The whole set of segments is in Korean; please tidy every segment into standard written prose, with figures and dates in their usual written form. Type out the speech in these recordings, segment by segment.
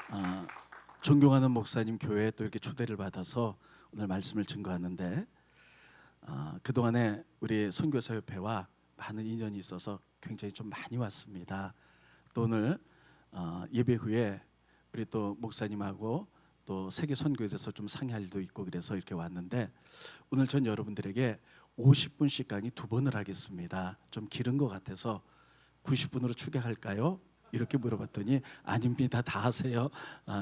어, 존경하는 목사님 교회에 또 이렇게 초대를 받아서 오늘 말씀을 증거하는데 그동안에 우리 선교사협회와 많은 인연이 있어서 굉장히 좀 많이 왔습니다. 또 오늘 예배 후에 우리 또 목사님하고 또 세계 선교에 대해서 좀 상의할 일도 있고 그래서 이렇게 왔는데 오늘 전 여러분들에게 50분씩 강의 2번을 하겠습니다. 좀 길은 것 같아서 90분으로 추격할까요? 이렇게 물어봤더니 아닙니다. 다 하세요.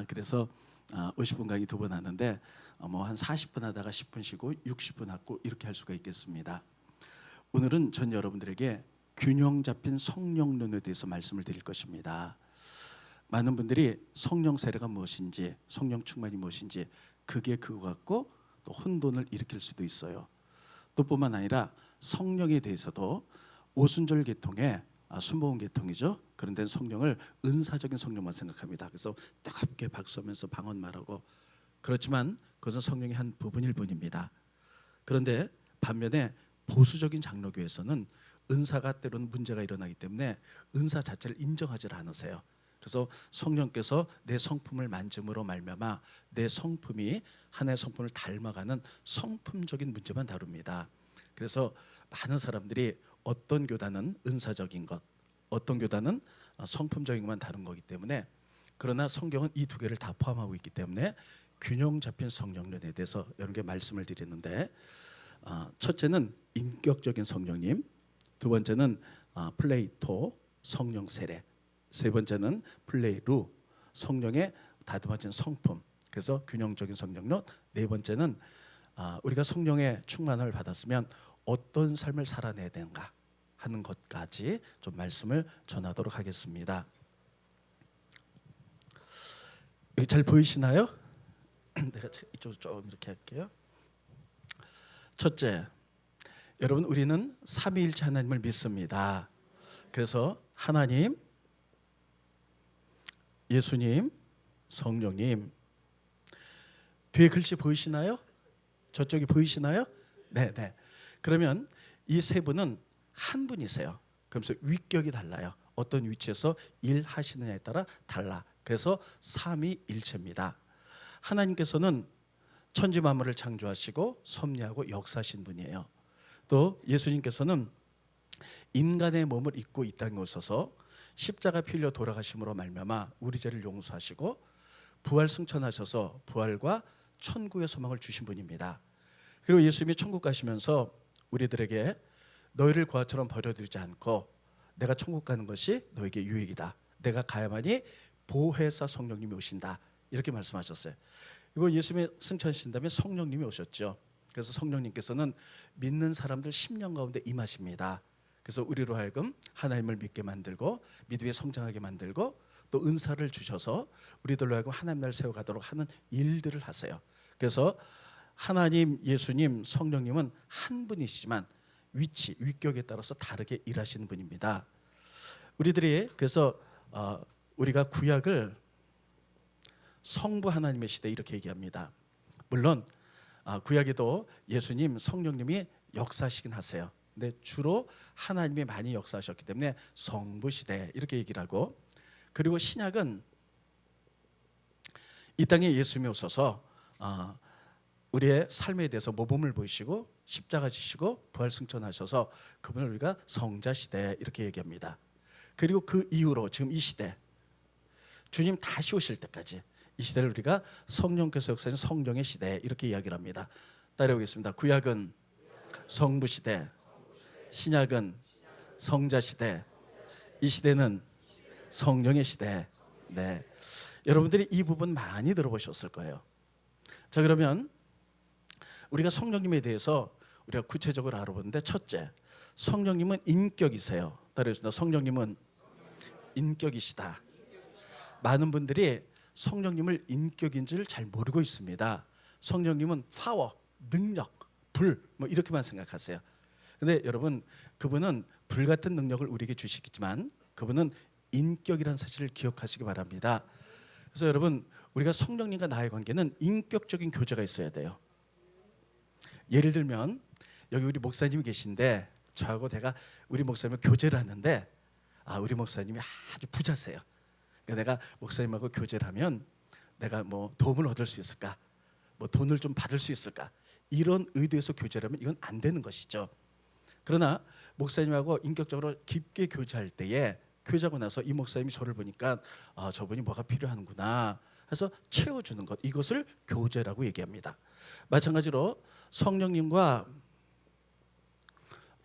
그래서 50분 강의 2번 하는데 뭐 한 40분 하다가 10분 쉬고 60분 하고 이렇게 할 수가 있겠습니다. 오늘은 전 여러분들에게 균형 잡힌 성령론에 대해서 말씀을 드릴 것입니다. 많은 분들이 성령 세례가 무엇인지, 성령 충만이 무엇인지 그게 그거 같고 또 혼돈을 일으킬 수도 있어요. 또 뿐만 아니라 성령에 대해서도 오순절 계통에 순복음 계통이죠. 그런 데는 성령을 은사적인 성령만 생각합니다. 그래서 뜨겁게 박수하면서 방언 말하고 그렇지만 그것은 성령의 한 부분일 뿐입니다. 그런데 반면에 보수적인 장로교에서는 은사가 때로는 문제가 일어나기 때문에 은사 자체를 인정하지 않으세요. 그래서 성령께서 내 성품을 만짐으로 말미암아 내 성품이 하나의 성품을 닮아가는 성품적인 문제만 다룹니다. 그래서 많은 사람들이 어떤 교단은 은사적인 것, 어떤 교단은 성품적인 것만 다룬 거기 때문에 그러나 성경은 이 두 개를 다 포함하고 있기 때문에 균형 잡힌 성령론에 대해서 여러 개 말씀을 드리는데 첫째는 인격적인 성령님, 두 번째는 플레이토 성령 세례, 세 번째는 플레이루 성령의 다듬어진 성품. 그래서 균형적인 성령론, 네 번째는 우리가 성령의 충만을 받았으면 어떤 삶을 살아내야 되는가 하는 것까지 좀 말씀을 전하도록 하겠습니다. 여기 잘 보이시나요? 내가 이쪽으로 좀 이렇게 할게요. 첫째, 여러분 우리는 삼위일체 하나님을 믿습니다. 그래서 하나님, 예수님, 성령님. 뒤에 글씨 보이시나요? 저쪽이 보이시나요? 네. 그러면 이 세 분은 한 분이세요. 그러면서 위격이 달라요. 어떤 위치에서 일하시느냐에 따라 달라. 그래서 삼위일체입니다. 하나님께서는 천지 만물을 창조하시고 섭리하고 역사하신 분이에요. 또 예수님께서는 인간의 몸을 입고 이 땅에 오셔서 십자가 피 흘려 돌아가심으로 말미암아 우리 죄를 용서하시고 부활 승천하셔서 부활과 천국의 소망을 주신 분입니다. 그리고 예수님이 천국 가시면서 우리들에게 너희를 고아처럼 버려두지 않고 내가 천국 가는 것이 너에게 유익이다. 내가 가야만이 보혜사 성령님이 오신다. 이렇게 말씀하셨어요. 그리고 예수님이 승천하신 다음에 성령님이 오셨죠. 그래서 성령님께서는 믿는 사람들 심령 가운데 임하십니다. 그래서 우리로 하여금 하나님을 믿게 만들고 믿음에 성장하게 만들고 또 은사를 주셔서 우리들로 하여금 하나님 나라를 세워가도록 하는 일들을 하세요. 그래서 하나님, 예수님, 성령님은 한 분이시지만 위치, 위격에 따라서 다르게 일하시는 분입니다. 우리들이 그래서 우리가 구약을 성부 하나님의 시대 이렇게 얘기합니다. 물론 구약에도 예수님, 성령님이 역사하시긴 하세요. 근데 주로 하나님이 많이 역사하셨기 때문에 성부 시대 이렇게 얘기를 하고, 그리고 신약은 이 땅에 예수님이 오셔서 우리의 삶에 대해서 모범을 보이시고 십자가 지시고 부활 승천하셔서 그분을 우리가 성자 시대 이렇게 얘기합니다. 그리고 그 이후로 지금 이 시대, 주님 다시 오실 때까지 이 시대를 우리가 성령께서 역사하신 성령의 시대 이렇게 이야기를 합니다. 따라오겠습니다. 구약은 성부 시대, 신약은 성자 시대, 이 시대는 성령의 시대. 네, 여러분들이 이 부분 많이 들어보셨을 거예요. 자, 그러면 우리가 성령님에 대해서 우리가 구체적으로 알아보는데, 첫째, 성령님은 인격이세요. 따라해주세요. 성령님은 인격이시다. 많은 분들이 성령님을 인격인 줄 잘 모르고 있습니다. 성령님은 파워, 능력, 불 뭐 이렇게만 생각하세요. 근데 여러분, 그분은 불 같은 능력을 우리에게 주시겠지만 그분은 인격이라는 사실을 기억하시기 바랍니다. 그래서 여러분, 우리가 성령님과 나의 관계는 인격적인 교제가 있어야 돼요. 예를 들면 여기 우리 목사님이 계신데 저하고 제가 우리 목사님과 교제를 하는데 우리 목사님이 아주 부자세요. 그러니까 내가 목사님하고 교제를 하면 내가 뭐 도움을 얻을 수 있을까, 뭐 돈을 좀 받을 수 있을까, 이런 의도에서 교제라면 이건 안 되는 것이죠. 그러나 목사님하고 인격적으로 깊게 교제할 때에 교제하고 나서 이 목사님이 저를 보니까 저분이 뭐가 필요하는구나 해서 채워주는 것, 이것을 교제라고 얘기합니다. 마찬가지로 성령님과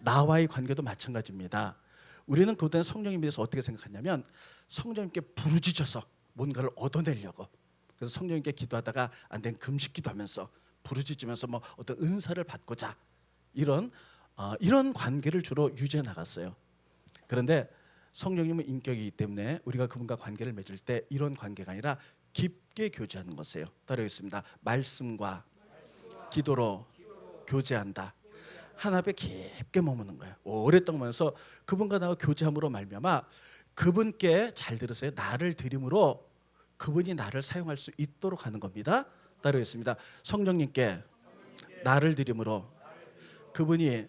나와의 관계도 마찬가지입니다. 우리는 그때 성령님에 대해서 어떻게 생각하냐면 성령님께 부르짖어서 뭔가를 얻어내려고, 그래서 성령님께 기도하다가 안 된 금식 기도하면서 부르짖으면서 뭐 어떤 은사를 받고자 이런 관계를 주로 유지해 나갔어요. 그런데 성령님은 인격이기 때문에 우리가 그분과 관계를 맺을 때 이런 관계가 아니라 깊게 교제하는 것이에요. 따라하겠습니다. 말씀과 기도로 교제한다. 하나 앞에 깊게 머무는 거예요. 오랫동안 하면서 그분과 나와 교제함으로 말미암아 그분께, 잘 들으세요, 나를 드림으로 그분이 나를 사용할 수 있도록 하는 겁니다. 따르겠습니다. 성령님께 나를 드림으로 그분이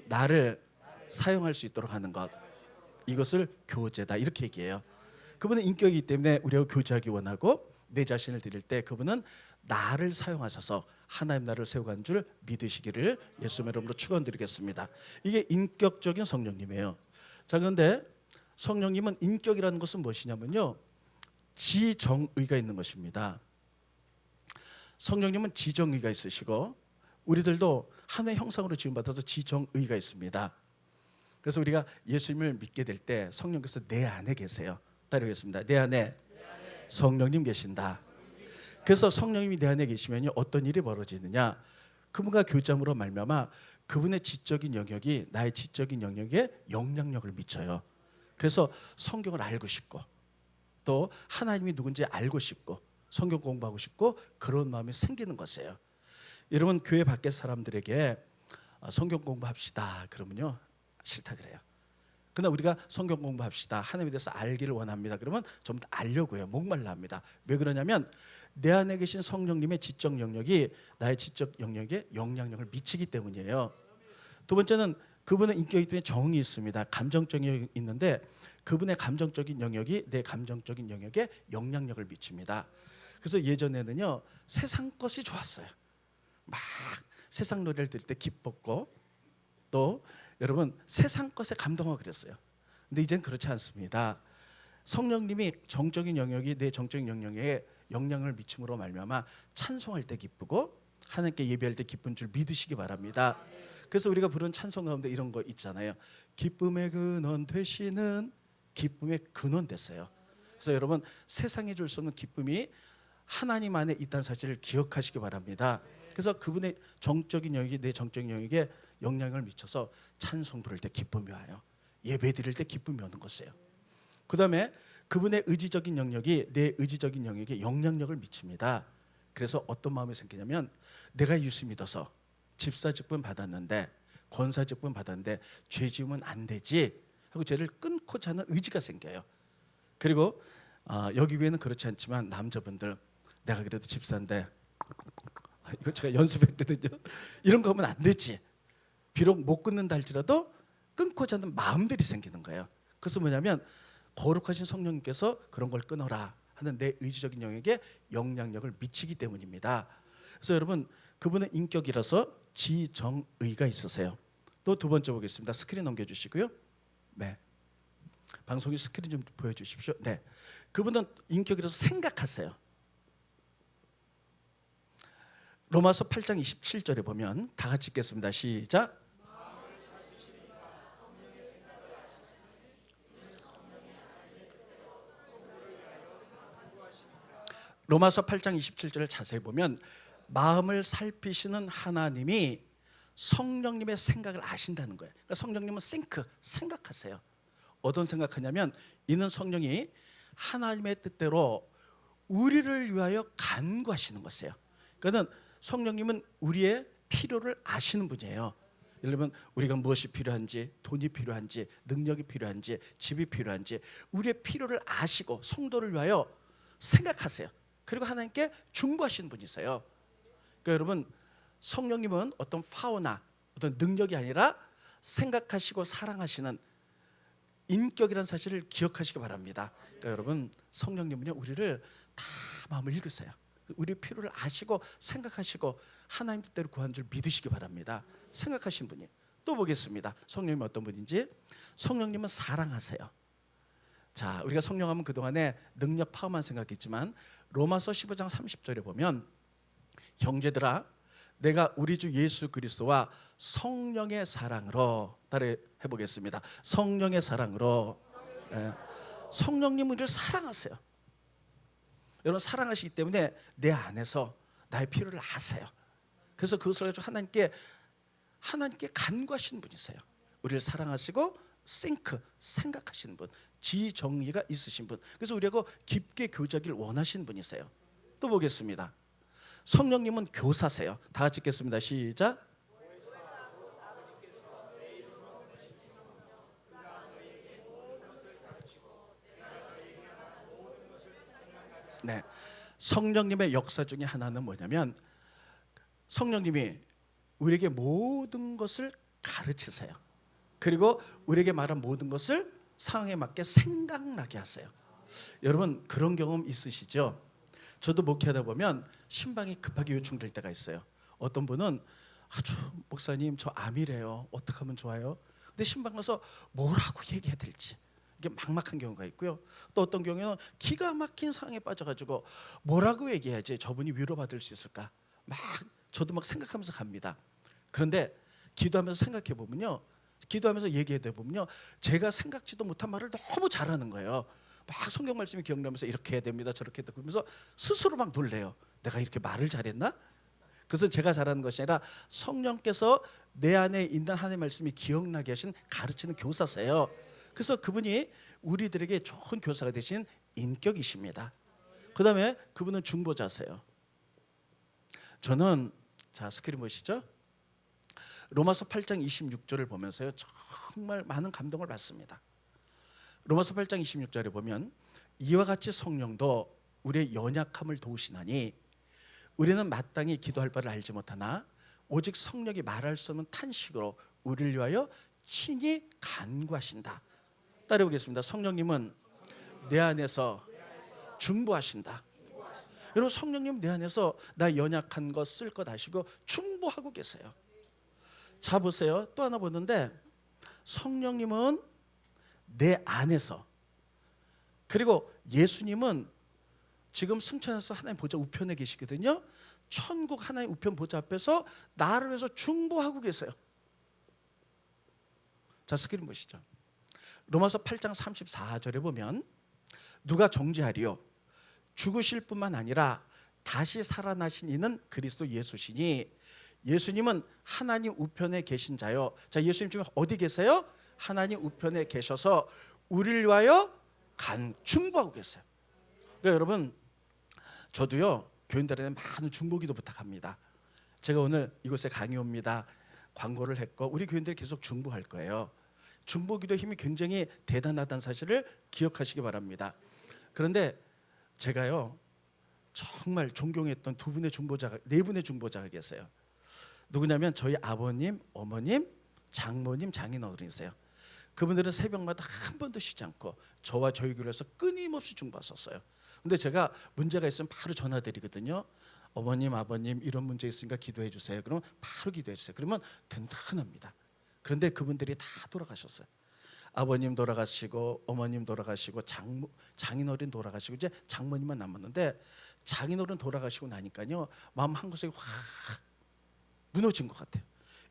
나를 사용할 수 있도록 하는 것, 이것을 교제다, 이렇게 얘기해요. 그분은 인격이기 때문에 우리하고 교제하기 원하고 내 자신을 드릴 때 그분은 나를 사용하셔서 하나님 나라를 세워가는 줄 믿으시기를 예수님의 이름으로 축원드리겠습니다. 이게 인격적인 성령님이에요. 자, 그런데 성령님은 인격이라는 것은 무엇이냐면요, 지정의가 있는 것입니다. 성령님은 지정의가 있으시고 우리들도 하나의 형상으로 지음받아서 지정의가 있습니다. 그래서 우리가 예수님을 믿게 될 때 성령께서 내 안에 계세요. 따르겠습니다. 내 안에 성령님 계신다. 그래서 성령님이 내 안에 계시면 어떤 일이 벌어지느냐, 그분과 교제함으로 말미암아 그분의 지적인 영역이 나의 지적인 영역에 영향력을 미쳐요. 그래서 성경을 알고 싶고 또 하나님이 누군지 알고 싶고 성경 공부하고 싶고 그런 마음이 생기는 것이에요. 여러분, 교회 밖의 사람들에게 성경 공부합시다 그러면요 싫다 그래요. 그러나 우리가 성경 공부합시다, 하나님에 대해서 알기를 원합니다 그러면 좀 더 알려고 해요. 목말라 합니다. 왜 그러냐면 내 안에 계신 성령님의 지적 영역이 나의 지적 영역에 영향력을 미치기 때문이에요. 두 번째는 그분은 인격이기 때문에 정이 있습니다. 감정적인 영역이 있는데 그분의 감정적인 영역이 내 감정적인 영역에 영향력을 미칩니다. 그래서 예전에는요 세상 것이 좋았어요. 막 세상 노래를 들을 때 기뻤고 또 여러분 세상 것에 감동하고 그랬어요. 근데 이젠 그렇지 않습니다. 성령님이 정적인 영역이 내 정적인 영역에 영향을 미침으로 말미암아 찬송할 때 기쁘고 하나님께 예배할 때 기쁜 줄 믿으시기 바랍니다. 그래서 우리가 부른 찬송 가운데 이런 거 있잖아요. 기쁨의 근원 되시는, 기쁨의 근원 됐어요. 그래서 여러분, 세상에 줄 수 없는 기쁨이 하나님 안에 있다는 사실을 기억하시기 바랍니다. 그래서 그분의 정적인 영역이 내 정적인 영역에 영향을 미쳐서 찬송 부를 때 기쁨이 와요. 예배 드릴 때 기쁨이 오는 것이에요. 그 다음에 그분의 의지적인 영역이 내 의지적인 영역에 영향력을 미칩니다. 그래서 어떤 마음이 생기냐면 내가 예수 믿어서 집사직분 받았는데 권사직분 받았는데 죄 지으면 안 되지 하고 죄를 끊고자 하는 의지가 생겨요. 그리고 여기 교회는 그렇지 않지만 남자분들, 내가 그래도 집사인데 이거 제가 연습했거든요. 이런 거 하면 안 되지. 비록 못 끊는다 할지라도 끊고자 하는 마음들이 생기는 거예요. 그래서 뭐냐면 거룩하신 성령님께서 그런 걸 끊어라 하는 내 의지적인 영역에 영향력을 미치기 때문입니다. 그래서 여러분, 그분은 인격이라서 지정의가 있으세요. 또 두 번째 보겠습니다. 스크린 넘겨주시고요. 네, 방송이 스크린 좀 보여주십시오. 네, 그분은 인격이라서 생각하세요. 로마서 8장 27절에 보면 다 같이 읽겠습니다. 시작. 로마서 8장 27절을 자세히 보면 마음을 살피시는 하나님이 성령님의 생각을 아신다는 거예요. 그러니까 성령님은 생각하세요. 어떤 생각하냐면 이는 성령이 하나님의 뜻대로 우리를 위하여 간구하시는 것이에요. 그러니까 성령님은 우리의 필요를 아시는 분이에요. 예를 들면 우리가 무엇이 필요한지, 돈이 필요한지, 능력이 필요한지, 집이 필요한지 우리의 필요를 아시고 성도를 위하여 생각하세요. 그리고 하나님께 중보하시는 분이세요. 그러니까 여러분, 성령님은 어떤 파워나 어떤 능력이 아니라 생각하시고 사랑하시는 인격이라는 사실을 기억하시기 바랍니다. 그러니까 여러분, 성령님은요 우리를 다 마음을 읽으세요. 우리 필요를 아시고 생각하시고 하나님 뜻대로 구하는 줄 믿으시기 바랍니다. 생각하신 분이. 또 보겠습니다. 성령님 어떤 분인지. 성령님은 사랑하세요. 자, 우리가 성령하면 그동안에 능력 파워만 생각했지만 로마서 15장 30절에 보면 형제들아 내가 우리 주 예수 그리스도와 성령의 사랑으로 따라 해보겠습니다. 성령의 사랑으로. 성령님은 우리를 사랑하세요. 여러분 사랑하시기 때문에 내 안에서 나의 필요를 아세요. 그래서 그것을 가지고 하나님께 간구하시는 분이세요. 우리를 사랑하시고 생각하시는 분, 지정의가 있으신 분. 그래서 우리하고 깊게 교제하기를 원하시는 분이세요. 또 보겠습니다. 성령님은 교사세요. 다 같이 읽겠습니다. 시작. 네, 성령님의 역사 중에 하나는 뭐냐면 성령님이 우리에게 모든 것을 가르치세요. 그리고 우리에게 말한 모든 것을 상황에 맞게 생각나게 하세요. 여러분 그런 경험 있으시죠? 저도 목회하다 보면 신방이 급하게 요청될 때가 있어요. 어떤 분은 목사님 저 암이래요. 어떻게 하면 좋아요? 근데 신방 가서 뭐라고 얘기해야 될지 이게 막막한 경우가 있고요. 또 어떤 경우에는 기가 막힌 상황에 빠져가지고 뭐라고 얘기해야지 저분이 위로받을 수 있을까 저도 막 생각하면서 갑니다. 그런데 기도하면서 생각해 보면요, 기도하면서 얘기해 보면요, 제가 생각지도 못한 말을 너무 잘하는 거예요. 막 성경 말씀이 기억나면서 이렇게 해야 됩니다, 저렇게 해야 됩니다 그러면서 스스로 막 놀래요. 내가 이렇게 말을 잘했나? 그것은 제가 잘하는 것이 아니라 성령께서 내 안에 있는 하나님의 말씀이 기억나게 하신 가르치는 교사세요. 그래서 그분이 우리들에게 좋은 교사가 되신 인격이십니다. 그 다음에 그분은 중보자세요. 저는 자 스크린 보시죠. 로마서 8장 26절을 보면서요 정말 많은 감동을 받습니다. 로마서 8장 26절에 보면 이와 같이 성령도 우리의 연약함을 도우시나니 우리는 마땅히 기도할 바를 알지 못하나 오직 성령이 말할 수 없는 탄식으로 우리를 위하여 친히 간구하신다. 따라해보겠습니다. 성령님은 내 안에서 중보하신다. 여러분 성령님 내 안에서 나 연약한 거 쓸 것 아시고 중보하고 계세요. 자 보세요. 또 하나 보는데 성령님은 내 안에서, 그리고 예수님은 지금 승천해서 하나님 보좌 우편에 계시거든요. 천국 하나님 우편 보좌 앞에서 나를 위해서 중보하고 계세요. 자 스크린 보시죠. 로마서 8장 34절에 보면 누가 정죄하리요? 죽으실 뿐만 아니라 다시 살아나신 이는 그리스도 예수시니 예수님은 하나님 우편에 계신 자요. 자 예수님 지금 어디 계세요? 하나님 우편에 계셔서 우리를 위하여 중보하고 계세요. 그러니까 여러분 저도요 교인들에게 많은 중보기도 부탁합니다. 제가 오늘 이곳에 강의 옵니다 광고를 했고 우리 교인들이 계속 중보할 거예요. 중보기도 힘이 굉장히 대단하다는 사실을 기억하시기 바랍니다. 그런데 제가요 정말 존경했던 네 분의 중보자가 계세요. 누구냐면 저희 아버님, 어머님, 장모님, 장인어른이세요. 그분들은 새벽마다 한 번도 쉬지 않고 저와 저희 교회에서 끊임없이 중보하셨어요. 근데 제가 문제가 있으면 바로 전화드리거든요. 어머님, 아버님 이런 문제 있으니까 기도해 주세요. 그러면 바로 기도해 주세요. 그러면 든든합니다. 그런데 그분들이 다 돌아가셨어요. 아버님 돌아가시고 어머님 돌아가시고 장인어른 돌아가시고 이제 장모님만 남았는데 장인어른 돌아가시고 나니까요 마음 한 구석이 확 무너진 것 같아요.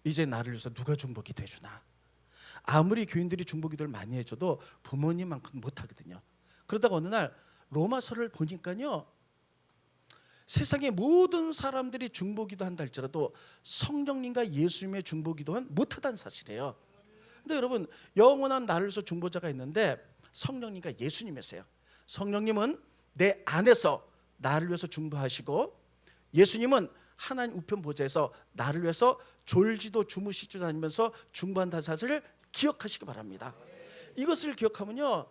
이제 나를 위해서 누가 중보기도 해주나. 아무리 교인들이 중보기도를 많이 해줘도 부모님만큼 못하거든요. 그러다가 어느 날 로마서를 보니까요 세상의 모든 사람들이 중보기도 한다 할지라도 성령님과 예수님의 중보기도는 못하다는 사실이에요. 근데 여러분 영원한 나를 위해서 중보자가 있는데 성령님과 예수님이세요. 성령님은 내 안에서 나를 위해서 중보하시고 예수님은 하나님 우편 보좌에서 나를 위해서 졸지도 주무시지도 않으면서 중보한다는 사실을 기억하시기 바랍니다. 이것을 기억하면요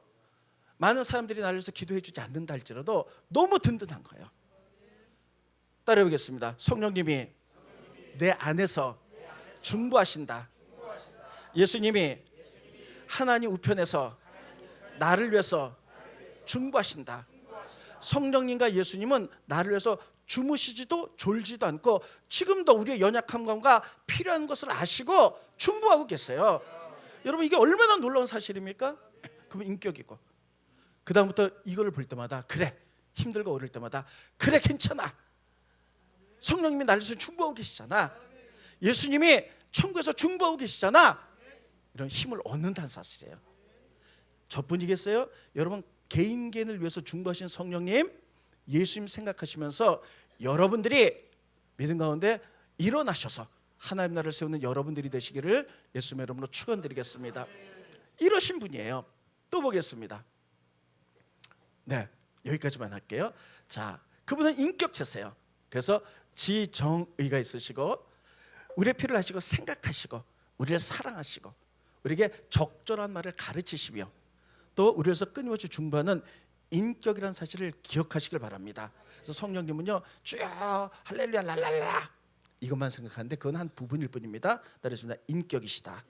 많은 사람들이 나를 위해서 기도해 주지 않는다 할지라도 너무 든든한 거예요. 따라해보겠습니다. 성령님이 내 안에서 중보하신다. 예수님이 하나님 우편에서 나를 위해서 중보하신다. 성령님과 예수님은 나를 위해서 주무시지도 졸지도 않고 지금도 우리의 연약함과 필요한 것을 아시고 중보하고 계세요. 여러분, 이게 얼마나 놀라운 사실입니까? 그분 인격이고, 그 다음부터 이거를 볼 때마다 그래, 힘들고 어릴 때마다 그래, 괜찮아, 성령님이 나를 위해서 중보하고 계시잖아, 예수님이 천국에서 중보하고 계시잖아, 이런 힘을 얻는다는 사실이에요. 저뿐이겠어요? 여러분, 개인을 위해서 중보하신 성령님, 예수님 생각하시면서 여러분들이 믿음 가운데 일어나셔서 하나님 나라를 세우는 여러분들이 되시기를 예수님의 이름으로 축원드리겠습니다. 이러신 분이에요. 또 보겠습니다. 네, 여기까지만 할게요. 자, 그분은 인격체세요. 그래서 지정의가 있으시고 우리의 필요를 하시고 생각하시고 우리를 사랑하시고 우리에게 적절한 말을 가르치시며 또 우리를 위해서 끊임없이 중보하는 인격이라는 사실을 기억하시길 바랍니다. 그래서 성령님은요, 주여 할렐루야 랄랄라 이것만 생각하는데 그건 한 부분일 뿐입니다. 따르겠습니다. 인격이시다.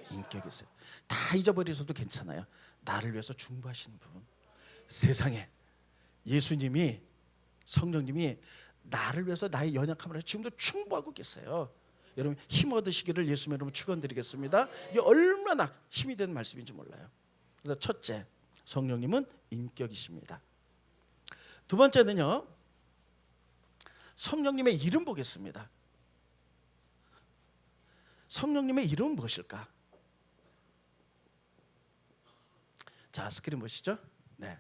인격이세요. 다 잊어버리셔도 괜찮아요. 나를 위해서 중보하시는 분. 세상에 예수님이, 성령님이 나를 위해서 나의 연약함을 지금도 충보하고 계세요. 여러분, 힘 얻으시기를 예수님의 이름으로 축원드리겠습니다. 이게 얼마나 힘이 되는 말씀인지 몰라요. 그래서 첫째, 성령님은 인격이십니다. 두 번째는요, 성령님의 이름 보겠습니다. 성령님의 이름은 무엇일까? 자, 스크린 보시죠. 네,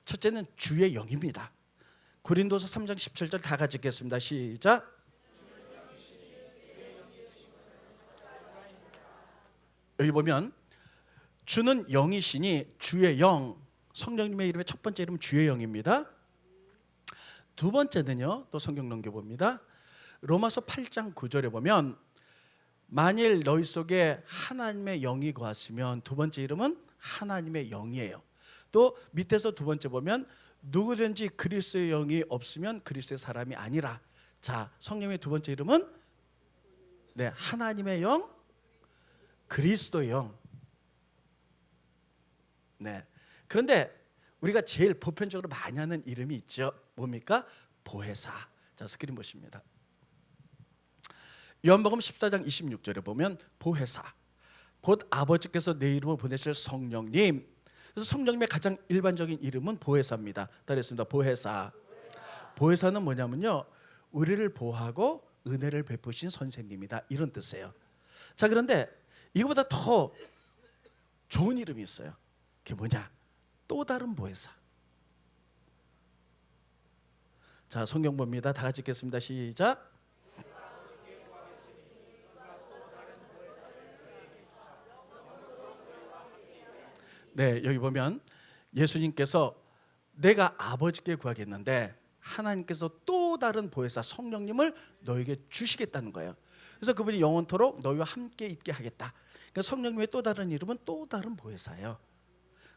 첫째는 주의 영입니다. 고린도서 3장 17절 다 같이 읽겠습니다. 시작. 여기 보면 주는 영이시니 주의 영, 성령님의 이름의 첫 번째 이름은 주의 영입니다. 두 번째는요, 또 성경 넘겨봅니다. 로마서 8장 9절에 보면 만일 너희 속에 하나님의 영이 거하시면, 두 번째 이름은 하나님의 영이에요. 또 밑에서 두 번째 보면 누구든지 그리스도의 영이 없으면 그리스도의 사람이 아니라. 자, 성령의 두 번째 이름은 네, 하나님의 영, 그리스도의 영. 네. 그런데 우리가 제일 보편적으로 많이 하는 이름이 있죠. 뭡니까? 보혜사. 자, 스크린 보십니다. 요한복음 14장 26절에 보면 보혜사, 곧 아버지께서 내 이름을 보내실 성령님. 그래서 성령님의 가장 일반적인 이름은 보혜사입니다. 따르겠습니다. 보혜사. 보혜사는 뭐냐면요, 우리를 보호하고 은혜를 베푸신 선생님이다, 이런 뜻이에요. 자, 그런데 이거보다 더 좋은 이름이 있어요. 그게 뭐냐? 또 다른 보혜사. 자, 성경 봅니다. 다 같이 읽겠습니다. 시작. 네, 여기 보면 예수님께서 내가 아버지께 구하겠는데 하나님께서 또 다른 보혜사 성령님을 너에게 주시겠다는 거예요. 그래서 그분이 영원토록 너희와 함께 있게 하겠다. 그러니까 성령님의 또 다른 이름은 또 다른 보혜사예요.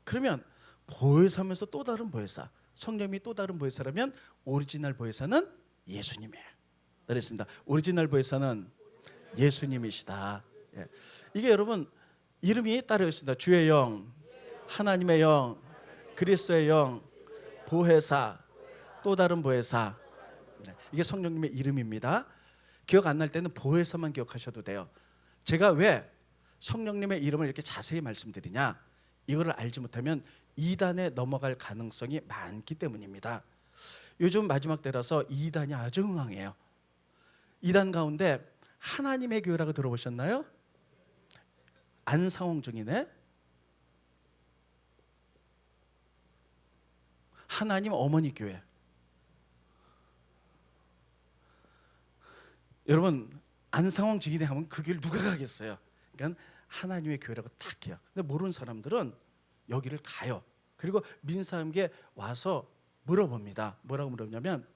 그러면 보혜사면서 또 다른 보혜사, 성령님이 또 다른 보혜사라면 오리지널 보혜사는 예수님이에요. 그랬습니다. 오리지널 보혜사는 예수님이시다. 예. 이게 여러분 이름이 따로 있습니다. 주의 영, 하나님의 영, 그리스도의 영, 보혜사, 또 다른 보혜사. 네. 이게 성령님의 이름입니다. 기억 안 날 때는 보혜사만 기억하셔도 돼요. 제가 왜 성령님의 이름을 이렇게 자세히 말씀드리냐, 이거를 알지 못하면 이단에 넘어갈 가능성이 많기 때문입니다. 요즘 마지막 때라서 이단이 아주 흥황해요. 이단 가운데 하나님의 교회라고 들어보셨나요? 안상홍 중이네. 하나님 어머니 교회. 여러분, 안상홍 증인회 하면 그 교회를 누가 가겠어요? 그러니까 하나님의 교회라고 딱 해요. 근데 모르는 사람들은 여기를 가요. 그리고 민사함께 와서 물어봅니다. 뭐라고 물었냐면,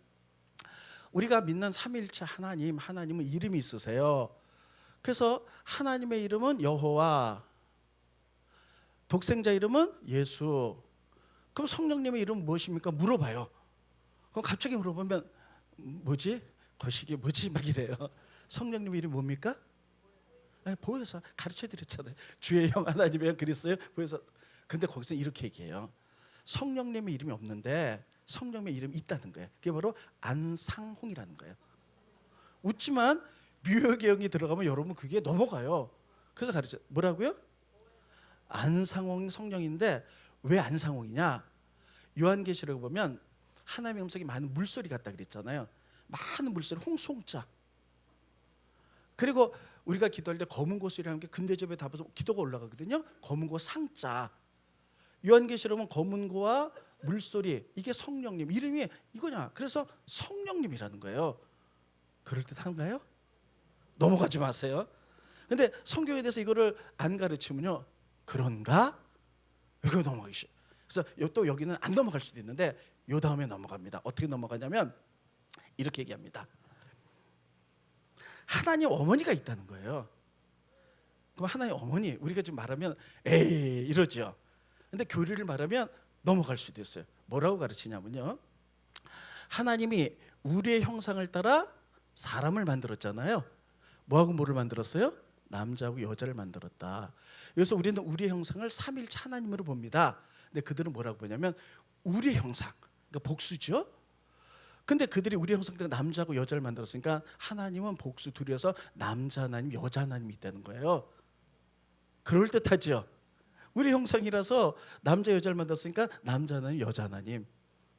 우리가 믿는 삼위일체 하나님은 이름이 있으세요. 그래서 하나님의 이름은 여호와, 독생자 이름은 예수. 그럼 성령님의 이름은 무엇입니까? 물어봐요. 그럼 갑자기 물어보면 뭐지? 거시기 뭐지? 막 이래요. 성령님의 이름이 뭡니까? 보혜사. 가르쳐드렸잖아요. 주의 영, 하나님의 영, 그리스도의 보혜사. 근데 거기서 이렇게 얘기해요. 성령님의 이름이 없는데 성령의 이름이 있다는 거예요. 그게 바로 안상홍이라는 거예요. 웃지만 미혹의 영이 들어가면 여러분 그게 넘어가요. 그래서 가르쳐 뭐라고요? 안상홍 성령인데 왜 안상홍이냐? 요한계시록에 보면 하나님의 음성이 많은 물소리 같다 그랬잖아요. 많은 물소리, 홍송자. 그리고 우리가 기도할 때 검은 고소리라는 게 근대접에 답해서 기도가 올라가거든요. 검은 고 상자. 요한계시록은 검은 고와 물소리, 이게 성령님 이름이 이거냐? 그래서 성령님이라는 거예요. 그럴 듯한가요? 넘어가지 마세요. 근데 성경에 대해서 이거를 안 가르치면요, 그런가? 여기 넘어가기 싫어요. 그래서 또 여기는 안 넘어갈 수도 있는데 요 다음에 넘어갑니다. 어떻게 넘어가냐면 이렇게 얘기합니다. 하나님 어머니가 있다는 거예요. 그럼 하나님 어머니, 우리가 지금 말하면 에이 이러죠. 근데 교리를 말하면 넘어갈 수도 있어요. 뭐라고 가르치냐면요, 하나님이 우리의 형상을 따라 사람을 만들었잖아요. 뭐하고 뭐를 만들었어요? 남자하고 여자를 만들었다. 그래서 우리는 우리의 형상을 삼일체 하나님으로 봅니다. 근데 그들은 뭐라고 보냐면 우리의 형상, 그러니까 복수죠. 근데 그들이 우리의 형상 때문에 남자하고 여자를 만들었으니까 하나님은 복수 둘이어서 남자 하나님, 여자 하나님이 있다는 거예요. 그럴듯하죠. 우리 형상이라서 남자 여자를 만들었으니까 남자 하나님, 여자 하나님,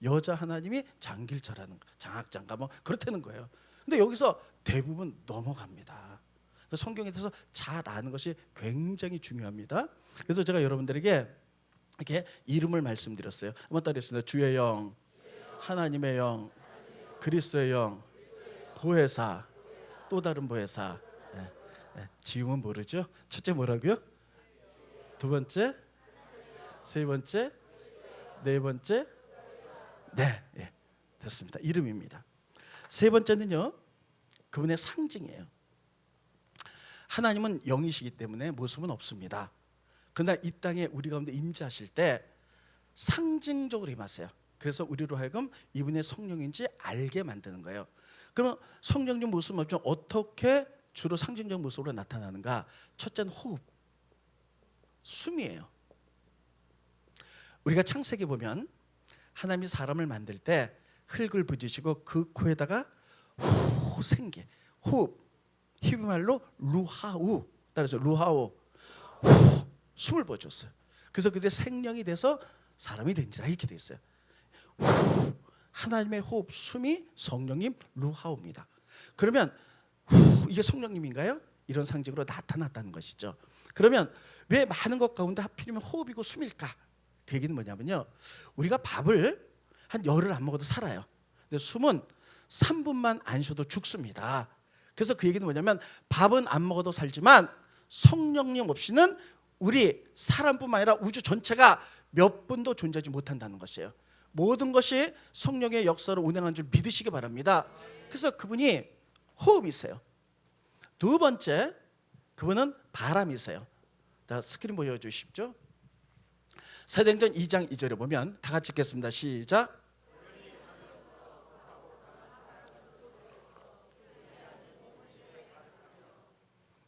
여자 하나님이 장길처라는 장악장가 뭐 그렇다는 거예요. 근데 여기서 대부분 넘어갑니다. 성경에 대해서 잘 아는 것이 굉장히 중요합니다. 그래서 제가 여러분들에게 이렇게 이름을 말씀드렸어요. 한번 따라했습니다. 주의 영, 하나님의 영, 그리스도의 영, 보혜사, 또 다른 보혜사. 네, 네. 지음은 모르죠? 첫째 뭐라고요? 두 번째, 세 번째, 네 번째. 네, 예, 됐습니다. 이름입니다. 세 번째는요, 그분의 상징이에요. 하나님은 영이시기 때문에 모습은 없습니다. 그러나 이 땅에 우리 가운데 임재하실 때 상징적으로 임하세요. 그래서 우리로 하여금 이분의 성령인지 알게 만드는 거예요. 그러면 성령님 모습은 없지만 어떻게 주로 상징적 모습으로 나타나는가? 첫째는 호흡, 숨이에요. 우리가 창세기 보면 하나님이 사람을 만들 때 흙을 부지시고 그 코에다가 후 생기, 호흡, 히브리말로 루하우, 따라서 루하우, 후, 숨을 부어줬어요. 그래서 그게 생명이 돼서 사람이 된지라 이렇게 돼 있어요. 후, 하나님의 호흡, 숨이 성령님 루하우입니다. 그러면 후, 이게 성령님인가요? 이런 상징으로 나타났다는 것이죠. 그러면 왜 많은 것 가운데 하필이면 호흡이고 숨일까? 그 얘기는 뭐냐면요, 우리가 밥을 한 열흘 안 먹어도 살아요. 근데 숨은 3분만 안 쉬어도 죽습니다. 그래서 그 얘기는 뭐냐면 밥은 안 먹어도 살지만 성령님 없이는 우리 사람뿐만 아니라 우주 전체가 몇 분도 존재하지 못한다는 것이에요. 모든 것이 성령의 역사로 운행하는 줄 믿으시기 바랍니다. 그래서 그분이 호흡이세요. 두 번째, 그분은 바람이세요. 자, 스크린 보여주십시오. 사도행전 2장 2절에 보면 다 같이 읽겠습니다. 시작.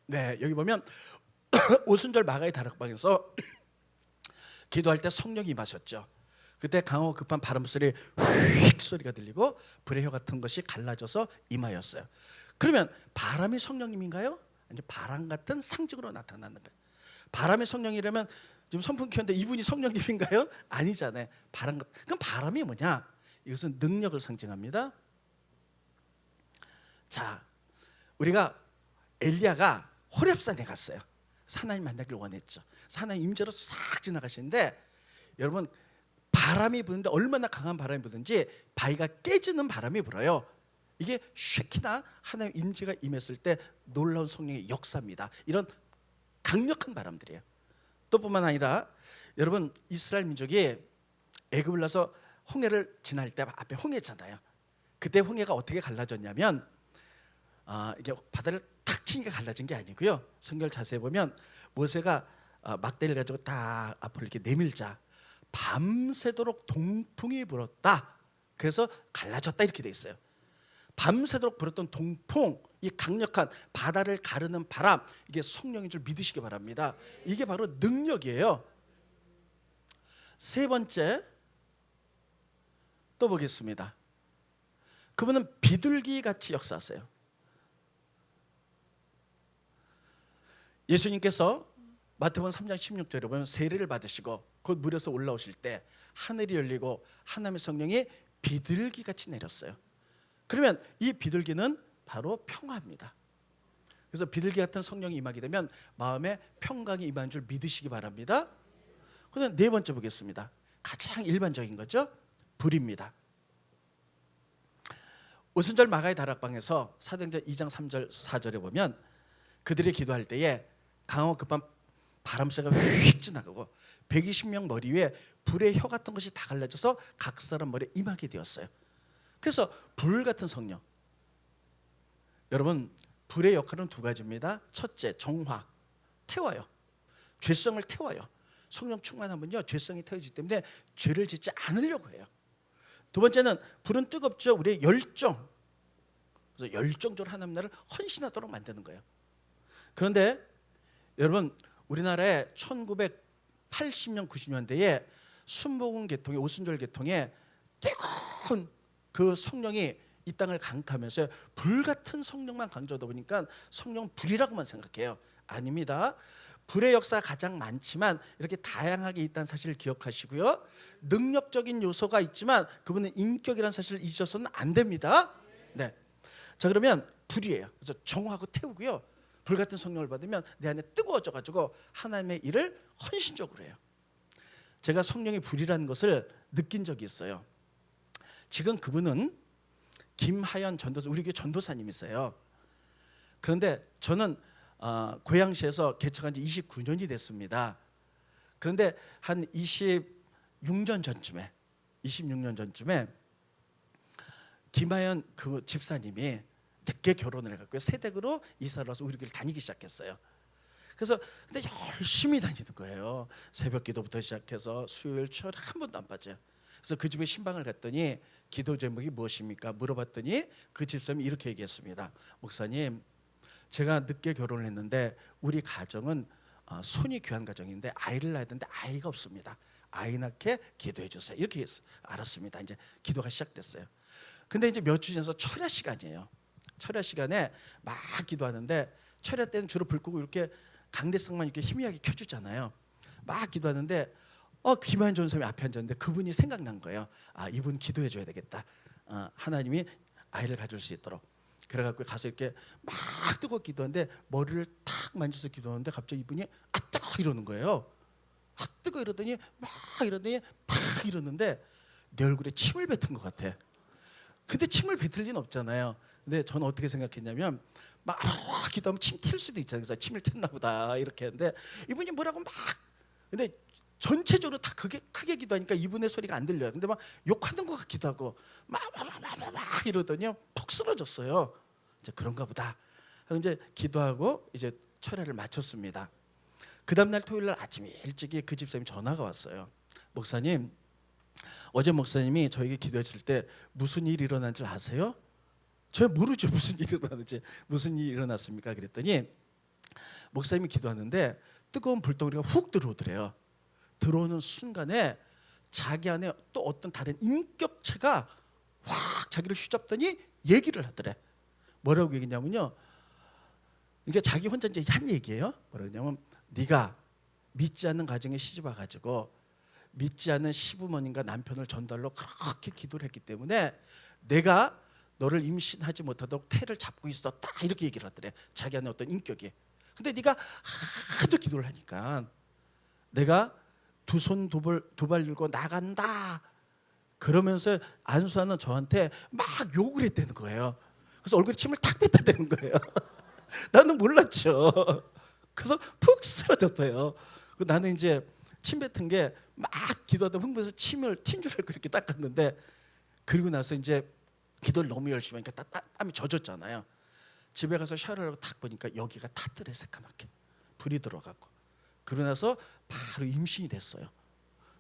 네, 여기 보면 오순절 마가의 다락방에서 기도할 때 성령이 임하셨죠. 그때 강하고 급한 바람 소리, 휙 소리가 들리고 불의 혀 같은 것이 갈라져서 임하였어요. 그러면 바람이 성령님인가요? 아니, 바람 같은 상징으로 나타나는 거예요. 바람이 성령이라면 지금 선풍기 켰는데 이분이 성령님인가요? 아니잖아요. 바람. 그럼 바람이 뭐냐? 이것은 능력을 상징합니다. 자, 우리가 엘리야가 호렙산에 갔어요. 하나님 만나기를 원했죠. 하나님 임재로 싹 지나가시는데 여러분, 바람이 부는데 얼마나 강한 바람이 부는지 바위가 깨지는 바람이 불어요. 이게 쉐키나 하나님 임재가 임했을 때 놀라운 성령의 역사입니다. 이런 강력한 바람들이에요. 또 뿐만 아니라 여러분, 이스라엘 민족이 애굽을 나서 홍해를 지날 때 앞에 홍해잖아요. 그때 홍해가 어떻게 갈라졌냐면 이게 바다를 탁 치니까 갈라진 게 아니고요. 성경을 자세히 보면 모세가 막대를 가지고 딱 앞으로 이렇게 내밀자 밤새도록 동풍이 불었다. 그래서 갈라졌다 이렇게 돼 있어요. 밤새도록 불었던 동풍, 이 강력한 바다를 가르는 바람, 이게 성령인 줄 믿으시기 바랍니다. 이게 바로 능력이에요. 세 번째, 또 보겠습니다. 그분은 비둘기 같이 역사하세요. 예수님께서 마태복음 3장 16절에 보면 세례를 받으시고 곧 물에서 올라오실 때 하늘이 열리고 하나님의 성령이 비둘기 같이 내렸어요. 그러면 이 비둘기는 바로 평화입니다. 그래서 비둘기 같은 성령이 임하게 되면 마음에 평강이 임하는 줄 믿으시기 바랍니다. 그다음 네 번째 보겠습니다. 가장 일반적인 거죠. 불입니다. 오순절 마가의 다락방에서 사도행전 2장 3절 4절에 보면 그들이 기도할 때에 강하고 급한 바람새가 휙 지나가고 120명 머리 위에 불의 혀 같은 것이 다 갈라져서 각 사람 머리에 임하게 되었어요. 그래서 불 같은 성령, 여러분 불의 역할은 두 가지입니다. 첫째, 정화, 태워요. 죄성을 태워요. 성령 충만하면요 죄성이 태워지기 때문에 죄를 짓지 않으려고 해요. 두 번째는 불은 뜨겁죠. 우리의 열정, 그래서 열정적으로 하나님 나라를 헌신하도록 만드는 거예요. 그런데 여러분 우리나라에 1980년 90년대에 순복음 계통의 오순절 계통에 뜨거운 그 성령이 이 땅을 강타하면서 불같은 성령만 강조하다 보니까 성령 불이라고만 생각해요. 아닙니다. 불의 역사가 가장 많지만 이렇게 다양하게 있다는 사실을 기억하시고요. 능력적인 요소가 있지만 그분은 인격이라는 사실을 잊으셔서는 안 됩니다. 네. 자, 그러면 불이에요. 그래서 정화하고 태우고요. 불 같은 성령을 받으면 내 안에 뜨거워져 가지고 하나님의 일을 헌신적으로 해요. 제가 성령의 불이라는 것을 느낀 적이 있어요. 지금 그분은 김하연 전도사, 우리 교회 전도사님이세요. 그런데 저는 고양시에서 개척한 지 29년이 됐습니다. 그런데 한 26년 전쯤에 김하연 그 집사님이 늦게 결혼을 해갖고 세댁으로 이사를 와서 우리 교회를 다니기 시작했어요. 그래서 근데 열심히 다니는 거예요. 새벽 기도부터 시작해서 수요일, 주일 한 번도 안 빠져요. 그래서 그 집에 신방을 갔더니 기도 제목이 무엇입니까? 물어봤더니 그 집사님이 이렇게 얘기했습니다. 목사님, 제가 늦게 결혼을 했는데 우리 가정은 손이 귀한 가정인데 아이를 낳아야 되는데 아이가 없습니다. 아이 낳게 기도해 주세요. 이렇게 알았습니다. 이제 기도가 시작됐어요. 근데 이제 몇 주 지나서 철야 시간이에요. 철야 시간에 막 기도하는데 철야 때는 주로 불 끄고 이렇게 강대상만 이렇게 희미하게 켜주잖아요. 막 기도하는데 김하연 전사님이 앞에 앉았는데 그분이 생각난 거예요. 이분 기도해 줘야 되겠다. 하나님이 아이를 가질 수 있도록. 그래갖고 가서 이렇게 막 뜨겁게 기도하는데 머리를 탁 만져서 기도하는데 갑자기 이분이 뜨거 이러는 거예요. 뜨거 이러더니 막 이러는데 내 얼굴에 침을 뱉은 것 같아. 근데 침을 뱉을 리는 없잖아요. 근데 저는 어떻게 생각했냐면 막 기도하면 침 튈 수도 있잖아요. 그래서 침을 텄나 보다 이렇게 했는데 이분이 뭐라고 막 근데 전체적으로 다 크게 기도하니까 이분의 소리가 안 들려요. 근데 막 욕하는 것 같기도 하고 막 이러더니 푹 쓰러졌어요. 이제 그런가 보다. 이제 기도하고 이제 철야를 마쳤습니다. 그 다음 날 토요일 날 아침 일찍이 그 집사님 전화가 왔어요. 목사님, 어제 목사님이 저에게 기도해 줄 때 무슨 일이 일어난 줄 아세요? 저 모르죠. 무슨 일이 일어났는지. 무슨 일이 일어났습니까? 그랬더니 목사님이 기도하는데 뜨거운 불덩어리가 훅 들어오더래요. 들어오는 순간에 자기 안에 또 어떤 다른 인격체가 확 자기를 휘잡더니 얘기를 하더래. 뭐라고 얘기냐면요, 이게 자기 혼자 이제 한 얘기예요. 뭐라고 했냐면 네가 믿지 않는 가정에 시집 와가지고 믿지 않는 시부모님과 남편을 전달로 그렇게 기도를 했기 때문에 내가 너를 임신하지 못하도록 태를 잡고 있었다 이렇게 얘기를 하더래. 자기 안에 어떤 인격이. 근데 네가 하도 기도를 하니까 내가 두 손 두 발 들고 나간다 그러면서 안수하는 저한테 막 욕을 했다는 거예요. 그래서 얼굴에 침을 탁 뱉었다는 거예요. 나는 몰랐죠. 그래서 푹 쓰러졌어요. 나는 이제 침 뱉은 게 막 기도하다 흥분해서 침을 튄 줄 알고 이렇게 닦았는데, 그리고 나서 이제 기도를 너무 열심히 하니까 땀이 젖었잖아요. 집에 가서 샤워를 하고 딱 보니까 여기가 탔더래. 새까맣게 불이 들어가고. 그러고 나서 바로 임신이 됐어요.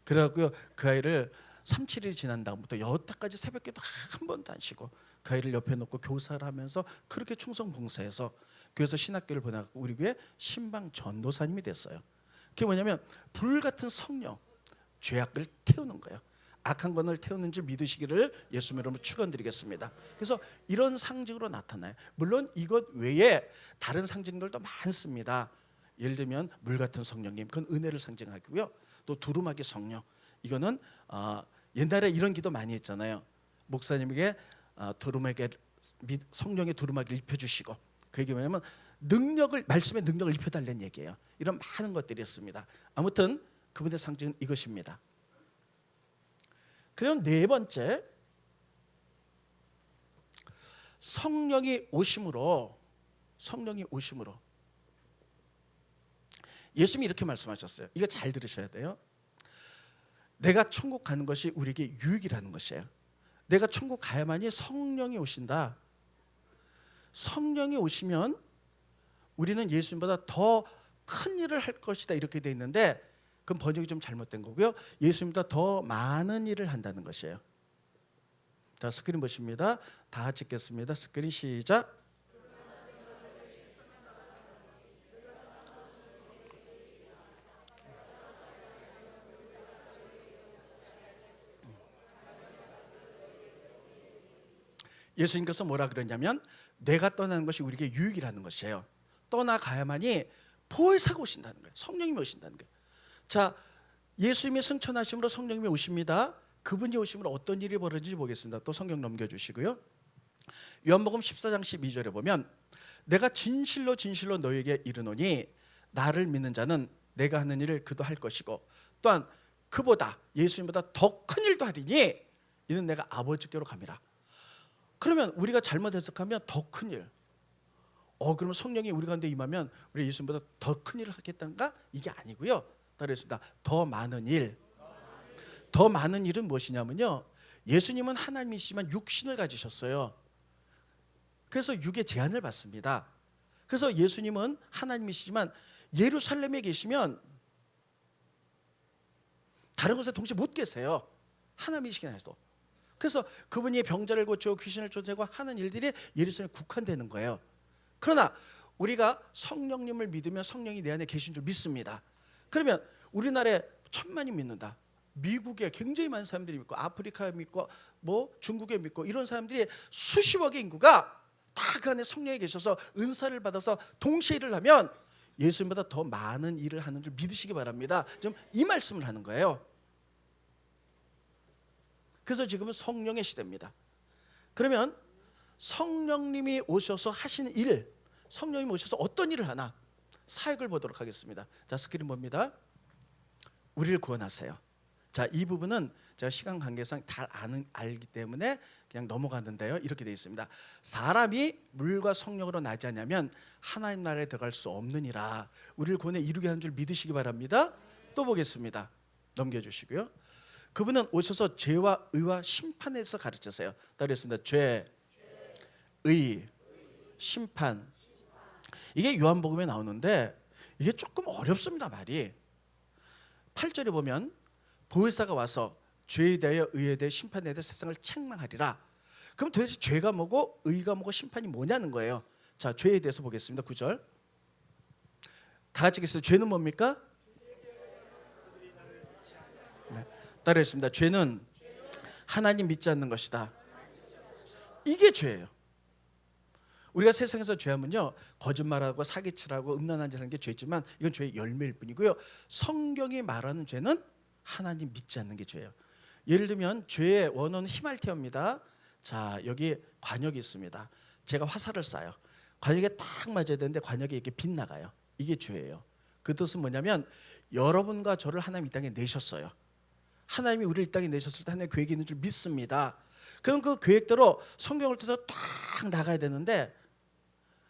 그래갖고요, 그 아이를 3, 7일이 지난 다음부터 여태까지 새벽기도 한 번도 안 쉬고 그 아이를 옆에 놓고 교사를 하면서 그렇게 충성 봉사해서 교회에서 신학교를 보내갖고 우리 교회 신방 전도사님이 됐어요. 그게 뭐냐면 불 같은 성령, 죄악을 태우는 거예요. 악한 것을 태우는 줄 믿으시기를 예수님 이름으로 축원드리겠습니다. 그래서 이런 상징으로 나타나요. 물론 이것 외에 다른 상징들도 많습니다. 예를 들면 물 같은 성령님, 그건 은혜를 상징하고요. 또 두루마기 성령, 이거는 옛날에 이런 기도 많이 했잖아요. 목사님에게 성령의 두루마기를 입혀주시고, 그 얘기 뭐냐면 능력을, 말씀의 능력을 입혀달라는 얘기예요. 이런 많은 것들이었습니다. 아무튼 그분의 상징은 이것입니다. 그럼 네 번째, 성령이 오심으로 예수님이 이렇게 말씀하셨어요. 이거 잘 들으셔야 돼요. 내가 천국 가는 것이 우리에게 유익이라는 것이에요. 내가 천국 가야만이 성령이 오신다. 성령이 오시면 우리는 예수님보다 더 큰 일을 할 것이다, 이렇게 돼 있는데 그건 번역이 좀 잘못된 거고요. 예수님보다 더 많은 일을 한다는 것이에요. 자, 스크린 보십니다. 다 같이 읽겠습니다. 스크린 시작. 예수님께서 뭐라 그러냐면 내가 떠나는 것이 우리에게 유익이라는 것이에요. 떠나가야만이 보혜사가 오신다는 거예요. 성령님이 오신다는 거예요. 자, 예수님이 승천하심으로 성령님이 오십니다. 그분이 오심으로 어떤 일이 벌어지는지 보겠습니다. 또 성경 넘겨주시고요. 요한복음 14장 12절에 보면 내가 진실로 진실로 너에게 이르노니 나를 믿는 자는 내가 하는 일을 그도 할 것이고 또한 그보다, 예수님보다 더 큰 일도 하리니 이는 내가 아버지께로 감이라. 그러면 우리가 잘못 해석하면 더 큰 일, 그러면 성령이 우리 가운데 임하면 우리 예수님보다 더 큰 일을 하겠다는가? 이게 아니고요. 따르겠습니다. 더 많은 일. 더 많은 일은 무엇이냐면요, 예수님은 하나님이시지만 육신을 가지셨어요. 그래서 육의 제한을 받습니다. 그래서 예수님은 하나님이시지만 예루살렘에 계시면 다른 곳에 동시에 못 계세요. 하나님이시긴 해서. 그래서 그분이 병자를 고치고 귀신을 쫓아내고 하는 일들이 예루살렘에 국한되는 거예요. 그러나 우리가 성령님을 믿으면 성령이 내 안에 계신 줄 믿습니다. 그러면 우리나라에 천만이 믿는다. 미국에 굉장히 많은 사람들이 믿고, 아프리카에 믿고, 뭐 중국에 믿고, 이런 사람들이 수십억의 인구가 다 그 안에 성령이 계셔서 은사를 받아서 동시에 일을 하면 예수님보다 더 많은 일을 하는 줄 믿으시기 바랍니다. 지금 이 말씀을 하는 거예요. 그래서 지금은 성령의 시대입니다. 그러면 성령님이 오셔서 하시는 일, 성령님이 오셔서 어떤 일을 하나, 사역을 보도록 하겠습니다. 자, 스크린 봅니다. 우리를 구원하세요. 자, 이 부분은 제가 시간 관계상 다 알기 때문에 그냥 넘어갔는데요. 이렇게 되어 있습니다. 사람이 물과 성령으로 나지 않냐면 하나님 나라에 들어갈 수 없느니라. 우리를 구원에 이루게 하는 줄 믿으시기 바랍니다. 또 보겠습니다. 넘겨주시고요. 그분은 오셔서 죄와 의와 심판에 대해서 가르치세요. 따르겠습니다. 죄, 의, 심판. 이게 요한복음에 나오는데 이게 조금 어렵습니다, 말이. 8절에 보면 보혜사가 와서 죄에 대하여 의에 대해 심판에 대해 세상을 책망하리라. 그럼 도대체 죄가 뭐고 의가 뭐고 심판이 뭐냐는 거예요. 자, 죄에 대해서 보겠습니다. 9절 다 같이 읽겠습니다. 죄는 뭡니까? 네, 따르겠습니다. 죄는 하나님 믿지 않는 것이다. 이게 죄예요. 우리가 세상에서 죄하면요, 거짓말하고 사기치라고 음란한 짓 하는 게 죄지만 이건 죄의 열매일 뿐이고요. 성경이 말하는 죄는 하나님 믿지 않는 게 죄예요. 예를 들면 죄의 원어는 히말테어입니다. 자, 여기 관역이 있습니다. 제가 화살을 쏴요. 관역에 딱 맞아야 되는데 관역이 이렇게 빗나가요. 이게 죄예요. 그 뜻은 뭐냐면 여러분과 저를 하나님 이 땅에 내셨어요. 하나님이 우리를 이 땅에 내셨을 때 하나님의 계획이 있는 줄 믿습니다. 그럼 그 계획대로 성경을 통해서 딱 나가야 되는데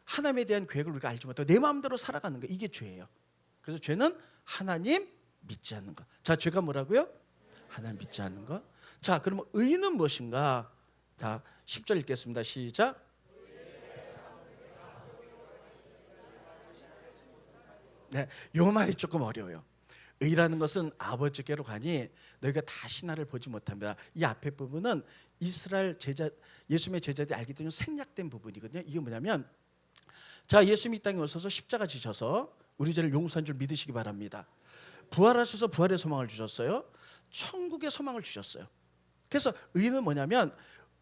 하나님에 대한 계획을 우리가 알지 못하고 내 마음대로 살아가는 거, 이게 죄예요. 그래서 죄는 하나님 믿지 않는 것. 자, 죄가 뭐라고요? 하나님 믿지 않는 것. 자, 그러면 의는 무엇인가? 자, 10절 읽겠습니다. 시작. 네, 요 말이 조금 어려워요. 의라는 것은 아버지께로 가니 너희가 다 신하를 보지 못합니다. 이 앞에 부분은 이스라엘 제자, 예수님의 제자들이 알기 때문에 생략된 부분이거든요. 이게 뭐냐면, 자, 예수님이 이 땅에 오셔서 십자가 지셔서 우리 죄를 용서한 줄 믿으시기 바랍니다. 부활하셔서 부활의 소망을 주셨어요. 천국의 소망을 주셨어요. 그래서 의는 뭐냐면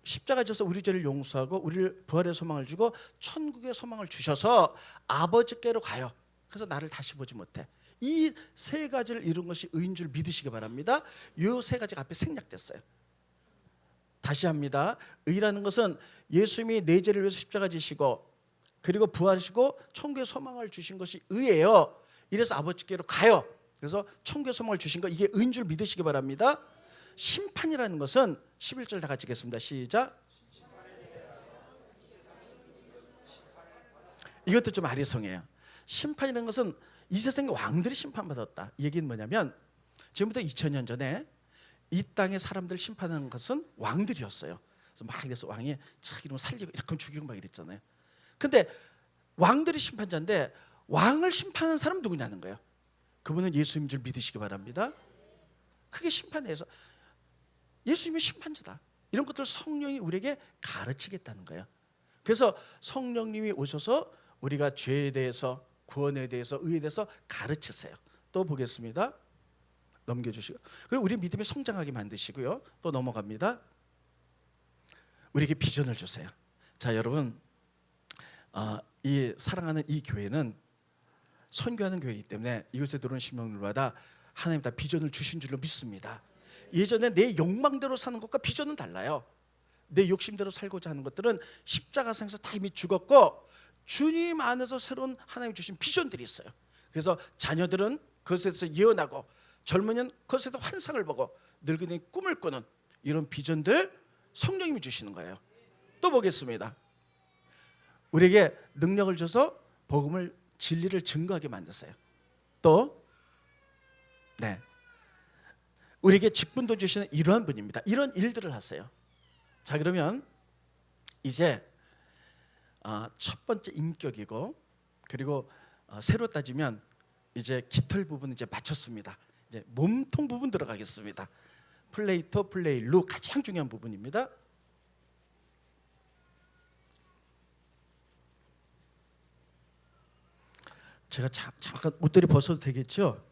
십자가 져서 우리 죄를 용서하고 우리를 부활의 소망을 주고 천국의 소망을 주셔서 아버지께로 가요. 그래서 나를 다시 보지 못해. 이 세 가지를 이룬 것이 의인 줄 믿으시기 바랍니다. 이 세 가지가 앞에 생략됐어요. 다시 합니다. 의라는 것은 예수님이 내 죄를 위해서 십자가 지시고 그리고 부활하시고 천국의 소망을 주신 것이 의예요. 이래서 아버지께로 가요. 그래서 천국의 소망을 주신 것, 이게 의인 줄 믿으시기 바랍니다. 심판이라는 것은 11절 다 같이 읽겠습니다. 시작. 이것도 좀 아리송해요. 심판이라는 것은 이 세상의 왕들이 심판받았다. 이 얘기는 뭐냐면 지금부터 2000년 전에 이 땅의 사람들 심판하는 것은 왕들이었어요. 그래서 막 이래서 왕이 착 이러면 살리고 이렇게 죽이고 막 이랬잖아요. 근데 왕들이 심판자인데 왕을 심판하는 사람은 누구냐는 거예요. 그분은 예수님인 줄 믿으시기 바랍니다. 그게 심판에서 예수님이 심판자다. 이런 것들 성령이 우리에게 가르치겠다는 거예요. 그래서 성령님이 오셔서 우리가 죄에 대해서, 구원에 대해서, 의에 대해서 가르치세요. 또 보겠습니다. 넘겨주시고, 그리고 우리 믿음이 성장하게 만드시고요. 또 넘어갑니다. 우리에게 비전을 주세요. 자, 여러분, 이 사랑하는 이 교회는 선교하는 교회이기 때문에 이것에 들어오는 신명들마다 하나님 다 비전을 주신 줄로 믿습니다. 예전에 내 욕망대로 사는 것과 비전은 달라요. 내 욕심대로 살고자 하는 것들은 십자가상에서 다 이미 죽었고 주님 안에서 새로운 하나님 주신 비전들이 있어요. 그래서 자녀들은 그것에서 예언하고 젊은이는 그것에서 환상을 보고 늙은이는 꿈을 꾸는 이런 비전들 성령님이 주시는 거예요. 또 보겠습니다. 우리에게 능력을 줘서 복음을, 진리를 증거하게 만드세요. 또 우리에게 직분도 주시는 이러한 분입니다. 이런 일들을 하세요. 자, 그러면 이제 첫 번째 인격이고, 그리고 새로 따지면 이제 깃털 부분 이제 마쳤습니다. 이제 몸통 부분 들어가겠습니다. 플레이토, 플레일루 가장 중요한 부분입니다. 제가 잠깐 옷들이 벗어도 되겠죠?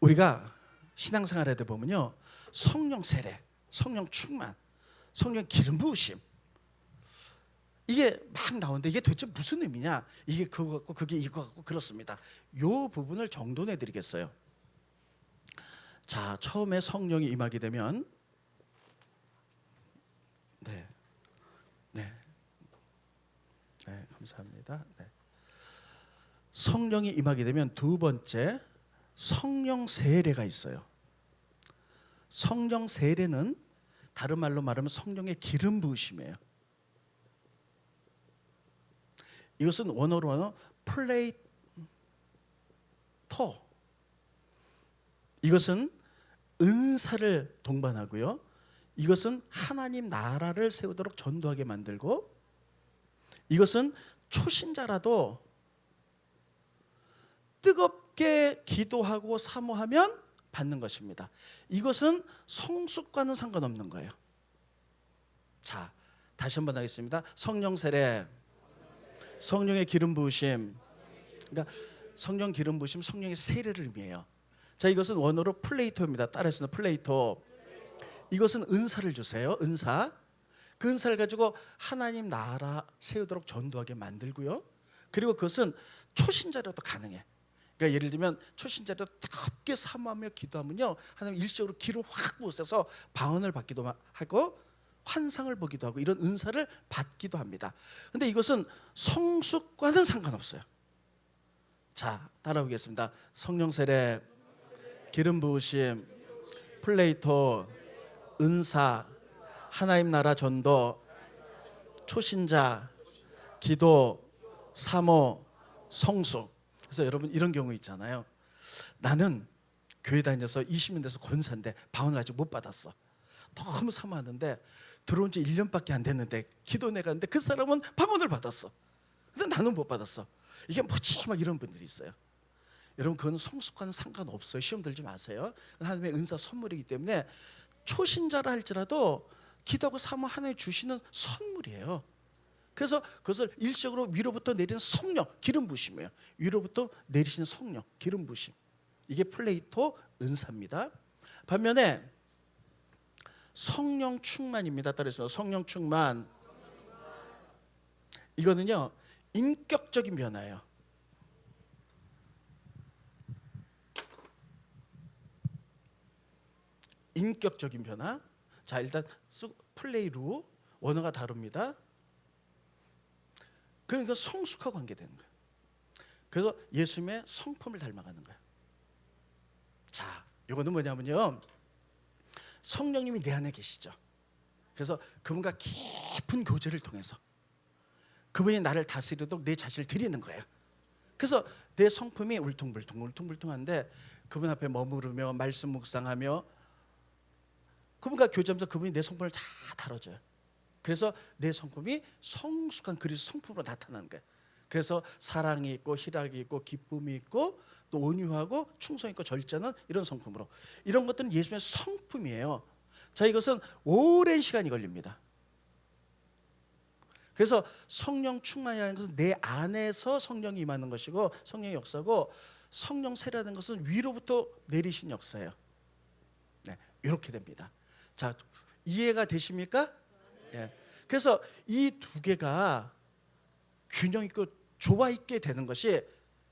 우리가 신앙생활 하다 보면요, 성령 세례, 성령 충만, 성령 기름 부으심, 이게 막 나오는데 이게 도대체 무슨 의미냐? 이게 그거 같고 그게 이거 같고 그렇습니다. 요 부분을 정돈해 드리겠어요. 자, 처음에 성령이 임하게 되면 감사합니다. 성령이 임하게 되면 두 번째 성령 세례가 있어요. 성령 세례는 다른 말로 말하면 성령의 기름 부으심이에요. 이것은 원어로 플레이토, 이것은 은사를 동반하고요, 이것은 하나님 나라를 세우도록 전도하게 만들고, 이것은 초신자라도 뜨겁게 기도하고 사모하면 받는 것입니다. 이것은 성숙과는 상관없는 거예요. 자, 다시 한번 하겠습니다. 성령 세례, 성령의 기름 부으심, 그러니까 성령 기름 부으심, 성령의 세례를 의미해요. 자, 이것은 원어로 플레이토입니다. 따라해서 플레이토. 이것은 은사를 주세요. 은사. 그 은사를 가지고 하나님 나라 세우도록 전도하게 만들고요, 그리고 그것은 초신자라도 가능해. 그러니까 예를 들면 초신자도 뜨겁게 사모하며 기도하면요, 하나님 일시적으로 기름 확 부으셔서 방언을 받기도 하고 환상을 보기도 하고 이런 은사를 받기도 합니다. 근데 이것은 성숙과는 상관없어요. 자, 따라오겠습니다. 성령 세례, 기름 부으심, 플레이토, 은사, 하나님 나라 전도, 초신자, 기도, 사모, 성숙. 그래서 여러분 이런 경우 있잖아요. 나는 교회 다녀서 20년 돼서 권사인데 방언을 아직 못 받았어. 너무 사모하는데 들어온 지 1년밖에 안 됐는데 기도 내갔는데 그 사람은 방언을 받았어. 근데 나는 못 받았어. 이게 뭐지? 막 이런 분들이 있어요. 여러분, 그건 성숙과는 상관없어요. 시험 들지 마세요. 하나님의 은사 선물이기 때문에 초신자라 할지라도 기도하고 사모하면 하나님 주시는 선물이에요. 그래서 그것을 일시적으로 위로부터 내리는 성령, 기름 부심이에요. 위로부터 내리시는 성령, 기름 부심. 이게 플레이토 은사입니다. 반면에 성령 충만입니다. 따라서 성령 충만. 이거는요, 인격적인 변화예요. 인격적인 변화. 자, 일단 플레이루 원어가 다릅니다. 그러니까 성숙하고 관계되는 거예요. 그래서 예수님의 성품을 닮아가는 거예요. 자, 이거는 뭐냐면요, 성령님이 내 안에 계시죠. 그래서 그분과 깊은 교제를 통해서 그분이 나를 다스리도록 내 자신을 드리는 거예요. 그래서 내 성품이 울퉁불퉁한데 그분 앞에 머무르며 말씀 묵상하며 그분과 교제하면서 그분이 내 성품을 다 다뤄줘요. 그래서 내 성품이 성숙한 그리스도 성품으로 나타나는 거예요. 그래서 사랑이 있고 희락이 있고 기쁨이 있고 또 온유하고 충성 있고 절제는 이런 성품으로, 이런 것들은 예수님의 성품이에요. 자, 이것은 오랜 시간이 걸립니다. 그래서 성령 충만이라는 것은 내 안에서 성령이 임하는 것이고 성령의 역사고, 성령 세례라는 것은 위로부터 내리신 역사예요. 네, 이렇게 됩니다. 자, 이해가 되십니까? 예. 그래서 이 두 개가 균형 있고 조화 있게 되는 것이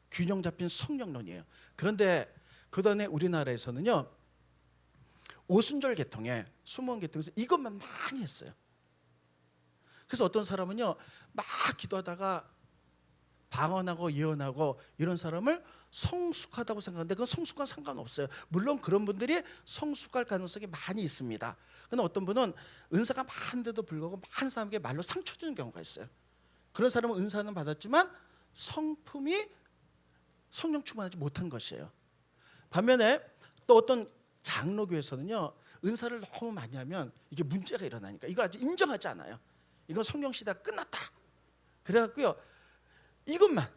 균형 잡힌 성령론이에요. 그런데 그다음에 우리나라에서는요, 오순절 계통에 수모원 계통에서 이것만 많이 했어요. 그래서 어떤 사람은요, 막 기도하다가 방언하고 예언하고 이런 사람을 성숙하다고 생각하는데 그건 성숙과 상관없어요. 물론 그런 분들이 성숙할 가능성이 많이 있습니다. 그런데 어떤 분은 은사가 많은데도 불구하고 많은 사람에게 말로 상처 주는 경우가 있어요. 그런 사람은 은사는 받았지만 성품이 성령 충만하지 못한 것이에요. 반면에 또 어떤 장로교에서는요, 은사를 너무 많이 하면 이게 문제가 일어나니까 이걸 아주 인정하지 않아요. 이건 성령 시대가 끝났다. 그래갖고요, 이것만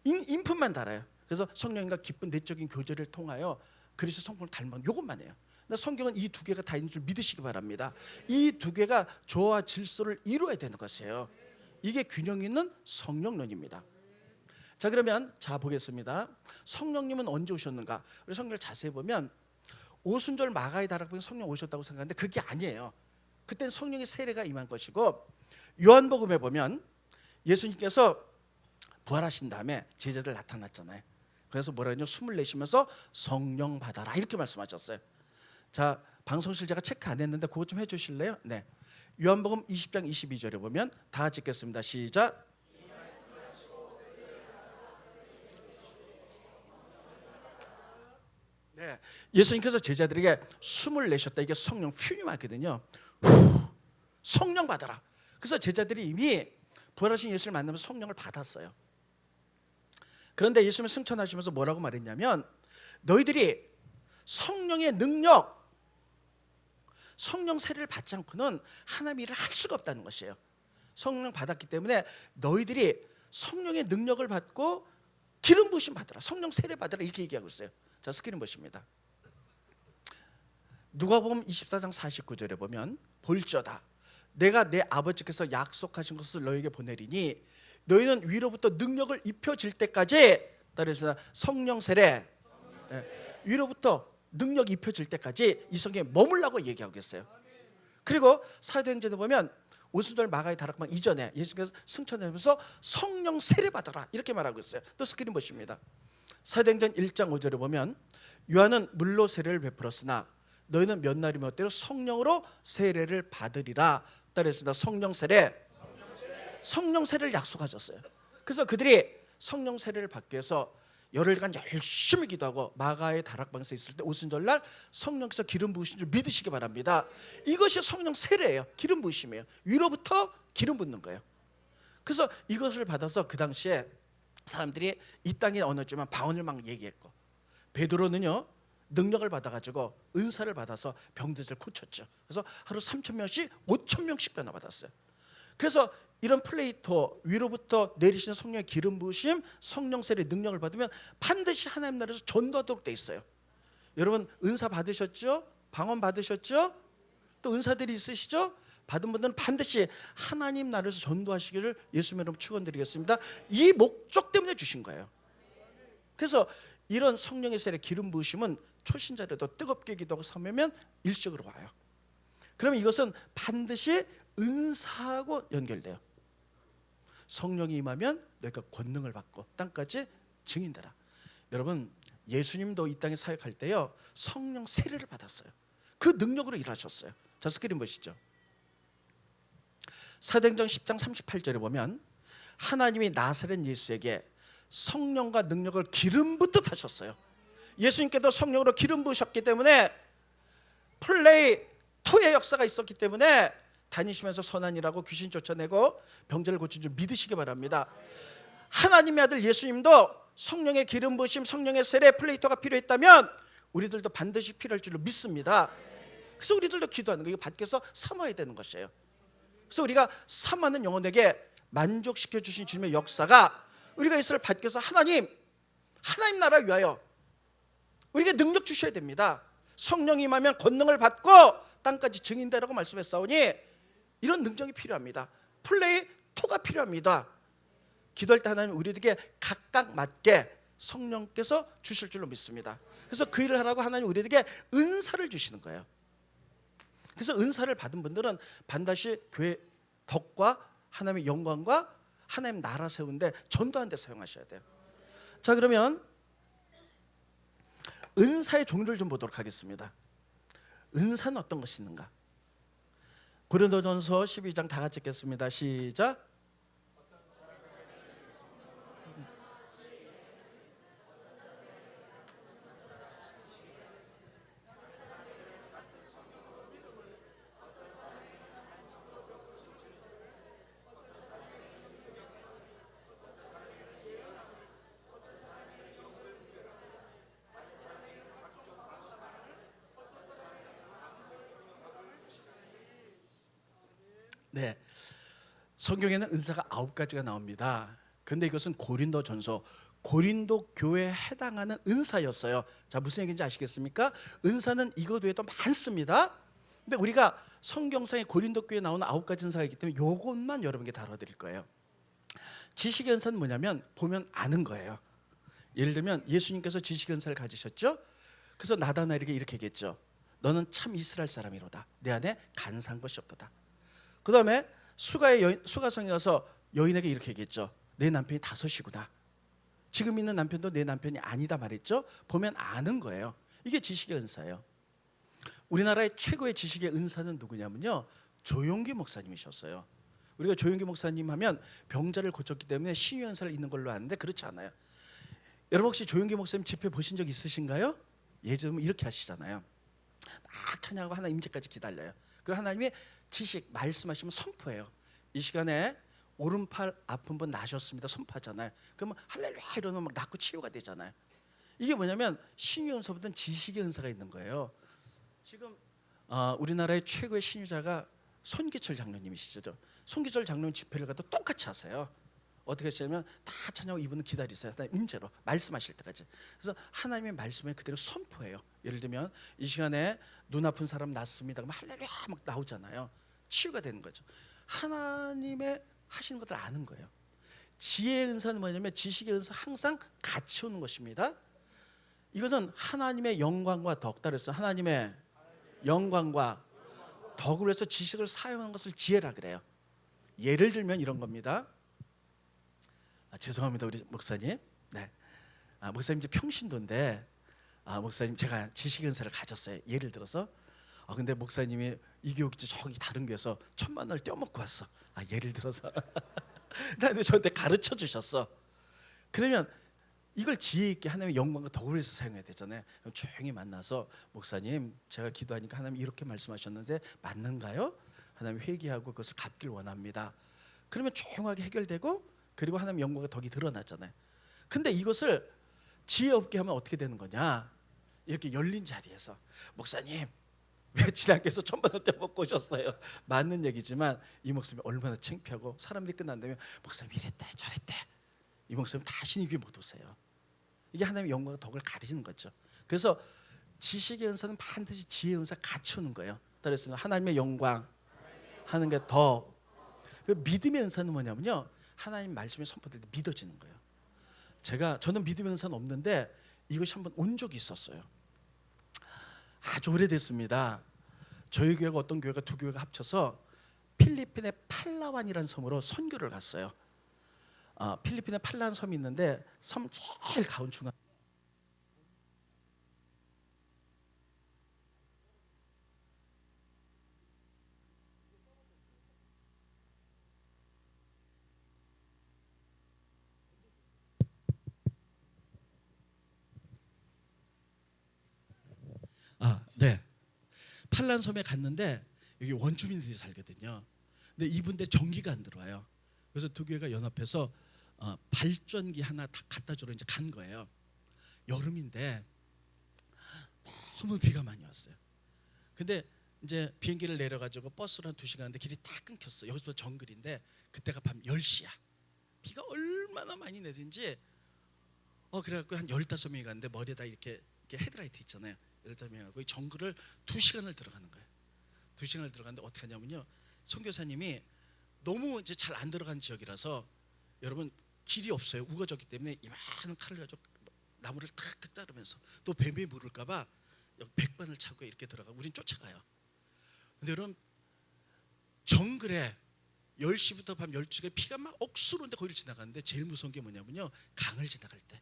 인품만 달아요. 그래서 성령님과 깊은 내적인 교제를 통하여 그리스도 성품을 닮은 이것만 해요. 근데 성경은 이 두 개가 다 있는 줄 믿으시기 바랍니다. 이 두 개가 조화 질서를 이루어야 되는 것이에요. 이게 균형 있는 성령론입니다. 자, 그러면 자 보겠습니다. 성령님은 언제 오셨는가? 우리 성경을 자세히 보면 오순절 마가의 다락방에 성령 오셨다고 생각하는데 그게 아니에요. 그때는 성령의 세례가 임한 것이고, 요한복음에 보면 예수님께서 부활하신 다음에 제자들 나타났잖아요. 그래서 뭐라 하냐, 숨을 내쉬면서 성령 받아라 이렇게 말씀하셨어요. 자, 방송실 제가 체크 안 했는데 그거 좀 해주실래요? 네, 요한복음 20장 22절에 보면 다 같이 읽겠습니다. 시작. 네, 예수님께서 제자들에게 숨을 내셨다. 이게 성령 퓨니마거든요. 성령 받아라. 그래서 제자들이 이미 부활하신 예수를 만나면서 성령을 받았어요. 그런데 예수님은 승천하시면서 뭐라고 말했냐면, 너희들이 성령의 능력, 성령 세례를 받지 않고는 하나님 일을 할 수가 없다는 것이에요. 성령 받았기 때문에 너희들이 성령의 능력을 받고 기름 부으심 받으라, 성령 세례 받으라 이렇게 얘기하고 있어요. 자, 스크린 보십니다. 누가복음 24장 49절에 보면 볼지어다 내가 내 아버지께서 약속하신 것을 너에게 보내리니 너희는 위로부터 능력을 입혀질 때까지, 따라서 성령 세례, 위로부터 능력이 입혀질 때까지 이 성경에 머물라고 얘기하고 있어요. 그리고 사도행전에 보면 오순절 마가의 다락방 이전에 예수께서 승천하면서 성령 세례 받아라 이렇게 말하고 있어요. 또 스크린 보십니다. 사도행전 1장 5절에 보면 요한은 물로 세례를 베풀었으나 너희는 몇 날이면 어때요? 성령으로 세례를 받으리라. 따라서 성령 세례, 성령 세례를 약속하셨어요. 그래서 그들이 성령 세례를 받기 위해서 열흘간 열심히 기도하고 마가의 다락방에서 있을 때 오순절날 성령께서 기름 부으신 줄 믿으시기 바랍니다. 이것이 성령 세례예요. 기름 부으심이에요. 위로부터 기름 붓는 거예요. 그래서 이것을 받아서 그 당시에 사람들이 이 땅에 언어지만 방언을 막 얘기했고, 베드로는요 능력을 받아가지고 은사를 받아서 병들을 고쳤죠. 그래서 하루 3,000명씩 5,000명씩 변화받았어요. 그래서 이런 플레이토, 위로부터 내리시는 성령의 기름 부으심, 성령 세례 능력을 받으면 반드시 하나님 나라에서 전도하도록 돼 있어요. 여러분 은사 받으셨죠? 방언 받으셨죠? 또 은사들이 있으시죠? 받은 분들은 반드시 하나님 나라에서 전도하시기를 예수님 이름으로 축원드리겠습니다. 이 목적 때문에 주신 거예요. 그래서 이런 성령의 세례 기름 부으심은 초신자라도 뜨겁게 기도하고 섬으면 일시적으로 와요. 그러면 이것은 반드시 은사하고 연결돼요. 성령이 임하면 너희가 권능을 받고 땅까지 증인되라. 여러분, 예수님도 이 땅에 사역할 때요 성령 세례를 받았어요. 그 능력으로 일하셨어요. 자, 스크린 보시죠. 사도행전 10장 38절에 보면 하나님이 나사렛 예수에게 성령과 능력을 기름 붓듯 하셨어요. 예수님께도 성령으로 기름 부으셨기 때문에 플레이 토의 역사가 있었기 때문에 다니시면서 선한 일하고 귀신 쫓아내고 병자를 고친 줄 믿으시기 바랍니다. 하나님의 아들 예수님도 성령의 기름 부으심, 성령의 세례, 플레이토가 필요했다면 우리들도 반드시 필요할 줄로 믿습니다. 그래서 우리들도 기도하는 거예요. 이거 밖에서 삼아야 되는 것이에요. 그래서 우리가 삼하는 영혼에게 만족시켜 주신 주님의 역사가 우리가 이것을 밖에서 하나님 나라 위하여 우리에게 능력 주셔야 됩니다. 성령이 임하면 권능을 받고 땅까지 증인되라고 말씀했사오니 이런 능력이 필요합니다. 플레이토가 필요합니다. 기도할 때 하나님 우리에게 각각 맞게 성령께서 주실 줄로 믿습니다. 그래서 그 일을 하라고 하나님 우리에게 은사를 주시는 거예요. 그래서 은사를 받은 분들은 반드시 교회 덕과 하나님의 영광과 하나님 나라 세우는데 전도하는 데 사용하셔야 돼요. 자, 그러면 은사의 종류를 좀 보도록 하겠습니다. 은사는 어떤 것이 있는가? 고린도전서 12장 다 같이 읽겠습니다. 시작. 네, 성경에는 은사가 9가지가 나옵니다. 근데 이것은 고린도전서 고린도 교회에 해당하는 은사였어요. 자, 무슨 얘기인지 아시겠습니까? 은사는 이것 외에도 많습니다. 근데 우리가 성경상에 고린도 교회에 나오는 9가지 은사가 있기 때문에 이것만 여러분께 다뤄드릴 거예요. 지식의 은사는 뭐냐면 보면 아는 거예요. 예를 들면 예수님께서 지식의 은사를 가지셨죠. 그래서 나다나엘에게 이렇게 얘기했죠. 너는 참 이스라엘 사람이로다. 내 안에 간사한 것이 없도다. 그 다음에 수가성에 가서 여인에게 이렇게 얘기했죠. 내 남편이 5이구나. 지금 있는 남편도 내 남편이 아니다 말했죠. 보면 아는 거예요. 이게 지식의 은사예요. 우리나라의 최고의 지식의 은사는 누구냐면요, 조용기 목사님이셨어요. 우리가 조용기 목사님 하면 병자를 고쳤기 때문에 신유 은사를 있는 걸로 아는데 그렇지 않아요. 여러분 혹시 조용기 목사님 집회 보신 적 있으신가요? 예전에 이렇게 하시잖아요. 막 찬양하고 하나님 임재까지 기다려요. 그리고 하나님의 지식 말씀하시면 선포해요. 이 시간에 오른팔 아픈 분 나셨습니다 선포하잖아요. 그러면 할렐루야 이러면 막 낫고 치유가 되잖아요. 이게 뭐냐면 신유 은사보다는 지식의 은사가 있는 거예요. 지금 우리나라의 최고의 신유자가 손기철 장로님이시죠. 손기철 장로님 집회를 가도 똑같이 하세요. 어떻게 하시냐면 다 찬양하고 이분은 기다리세요. 임재로 말씀하실 때까지. 그래서 하나님의 말씀을 그대로 선포해요. 예를 들면 이 시간에 눈 아픈 사람 낫습니다. 그러면 할렐루야 막 나오잖아요. 치유가 되는 거죠. 하나님의 하시는 것들 아는 거예요. 지혜의 은사는 뭐냐면 지식의 은사 항상 같이 오는 것입니다. 이것은 하나님의 영광과 덕, 따라서 하나님의 영광과 덕을 위해서 지식을 사용하는 것을 지혜라 그래요. 예를 들면 이런 겁니다. 죄송합니다 우리 목사님. 네, 목사님 이제 평신도인데 목사님 제가 지식의 은사를 가졌어요. 예를 들어서 근데 목사님이 이 교육 저기 다른 교회에서 1,000만 원을 떼어먹고 왔어. 예를 들어서 근데 저한테 가르쳐 주셨어. 그러면 이걸 지혜 있게 하나님의 영광과 덕을 위해서 사용해야 되잖아요. 그럼 조용히 만나서 목사님 제가 기도하니까 하나님 이렇게 말씀하셨는데 맞는가요? 하나님 회개하고 그것을 갚길 원합니다. 그러면 조용하게 해결되고 그리고 하나님의 영광과 덕이 드러났잖아요. 근데 이것을 지혜 없게 하면 어떻게 되는 거냐? 이렇게 열린 자리에서 목사님 왜 지난교에서 1,000만 원 떼먹고 오셨어요? 맞는 얘기지만 이 목사님이 얼마나 창피하고 사람들이 끝난다면 목사님 이랬대 저랬대. 이 목사님 다시 이 교회 못 오세요. 이게 하나님의 영광과 덕을 가리는 거죠. 그래서 지식의 은사는 반드시 지혜의 은사 같이 오는 거예요. 따라했습니다. 하나님의 영광 하는 게 더. 그 믿음의 은사는 뭐냐면요, 하나님 말씀이 선포될 때 믿어지는 거예요. 저는 믿음의 은사는 없는데 이것이 한번 온 적이 있었어요. 아주 오래됐습니다. 저희 교회가 어떤 교회가 두 교회가 합쳐서 필리핀의 팔라완이라는 섬으로 선교를 갔어요. 필리핀에 팔라완 섬이 있는데 섬 제일 가운 중앙. 네. 팔라완 섬에 갔는데 여기 원주민들이 살거든요. 근데 이분들 전기가 안 들어와요. 그래서 두 교회가 연합해서 발전기 하나 다 갖다 주러 이제 간 거예요. 여름인데 너무 비가 많이 왔어요. 근데 이제 비행기를 내려가지고 버스로 한 2시간 하는데 길이 다 끊겼어. 여기서 정글인데 그때가 밤 10시야. 비가 얼마나 많이 내린지 그래갖고 한 15명이 갔는데 머리에다 이렇게 헤드라이트 있잖아요. 15명이 가고 이 정글을 2시간을 들어가는 거예요. 2시간을 들어갔는데 어떻게 하냐면요, 선교사님이 너무 이제 잘 안 들어간 지역이라서 여러분 길이 없어요. 우거졌기 때문에 이만한 칼을 가지고 나무를 탁탁 자르면서 또 뱀이 물을까봐 백반을 차고 이렇게 들어가. 우린 쫓아가요. 근데 여러분 정글에 10시부터 밤 12시까지 비가 막 억수로인데 거기를 지나가는데 제일 무서운 게 뭐냐면요, 강을 지나갈 때.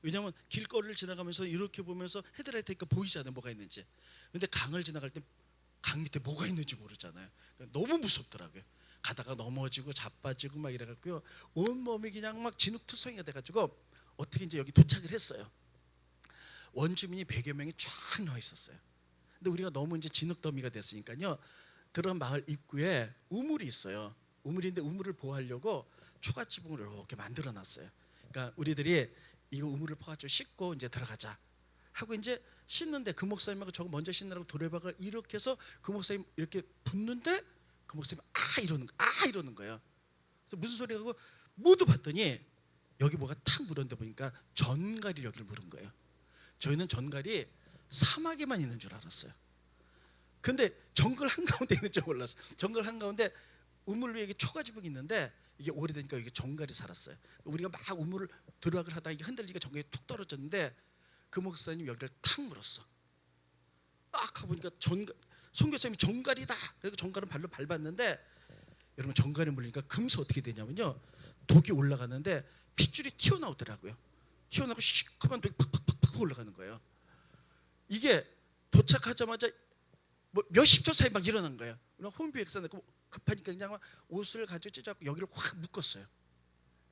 왜냐하면 길거리를 지나가면서 이렇게 보면서 헤드라이트니까 보이잖아요, 뭐가 있는지. 근데 강을 지나갈 때 강 밑에 뭐가 있는지 모르잖아요. 너무 무섭더라고요. 가다가 넘어지고 자빠지고 막 이래갖고요, 온 몸이 그냥 막 진흙투성이가 돼가지고 어떻게 이제 여기 도착을 했어요. 원주민이 100여 명이 쫙 나와 있었어요. 근데 우리가 너무 이제 진흙더미가 됐으니까요, 들어간 마을 입구에 우물이 있어요. 우물인데 우물을 보호하려고 초가지붕을 이렇게 만들어놨어요. 그러니까 우리들이 이거 우물을 퍼가지고 씻고 이제 들어가자 하고 이제 씻는데 그 목사님하고 저거 먼저 씻느라고 도레박을 이렇게 해서 그 목사님 이렇게 붓는데 그 목사님 이러는 거예요. 그래서 무슨 소리가 하고 모두 봤더니 여기 뭐가 탁 물었는데 보니까 전갈이 여기를 물은 거예요. 저희는 전갈이 사막에만 있는 줄 알았어요. 근데 정글 한가운데 있는 줄 몰랐어요. 정글 한가운데 우물 위에 초가지붕이 있는데 이게 오래되니까 이게 정갈이 살았어요. 우리가 막 우물을 도락을 하다가 이게 흔들리니까 정갈이 툭 떨어졌는데 그 목사님 여기를 탁 물었어. 딱 가보니까 선교사님이 정갈이다. 그래서 정갈은 발로 밟았는데 여러분 정갈이 물리니까 금세 어떻게 되냐면요, 독이 올라가는데 핏줄이 튀어나오더라고요. 튀어나오고 시커먼 독이 팍팍팍팍 올라가는 거예요. 이게 도착하자마자 뭐 몇십 초 사이 막 일어난 거예요. 혼비 백산하고 급하니까 그냥 막 옷을 가지고 찢어갖고 여기를 확 묶었어요.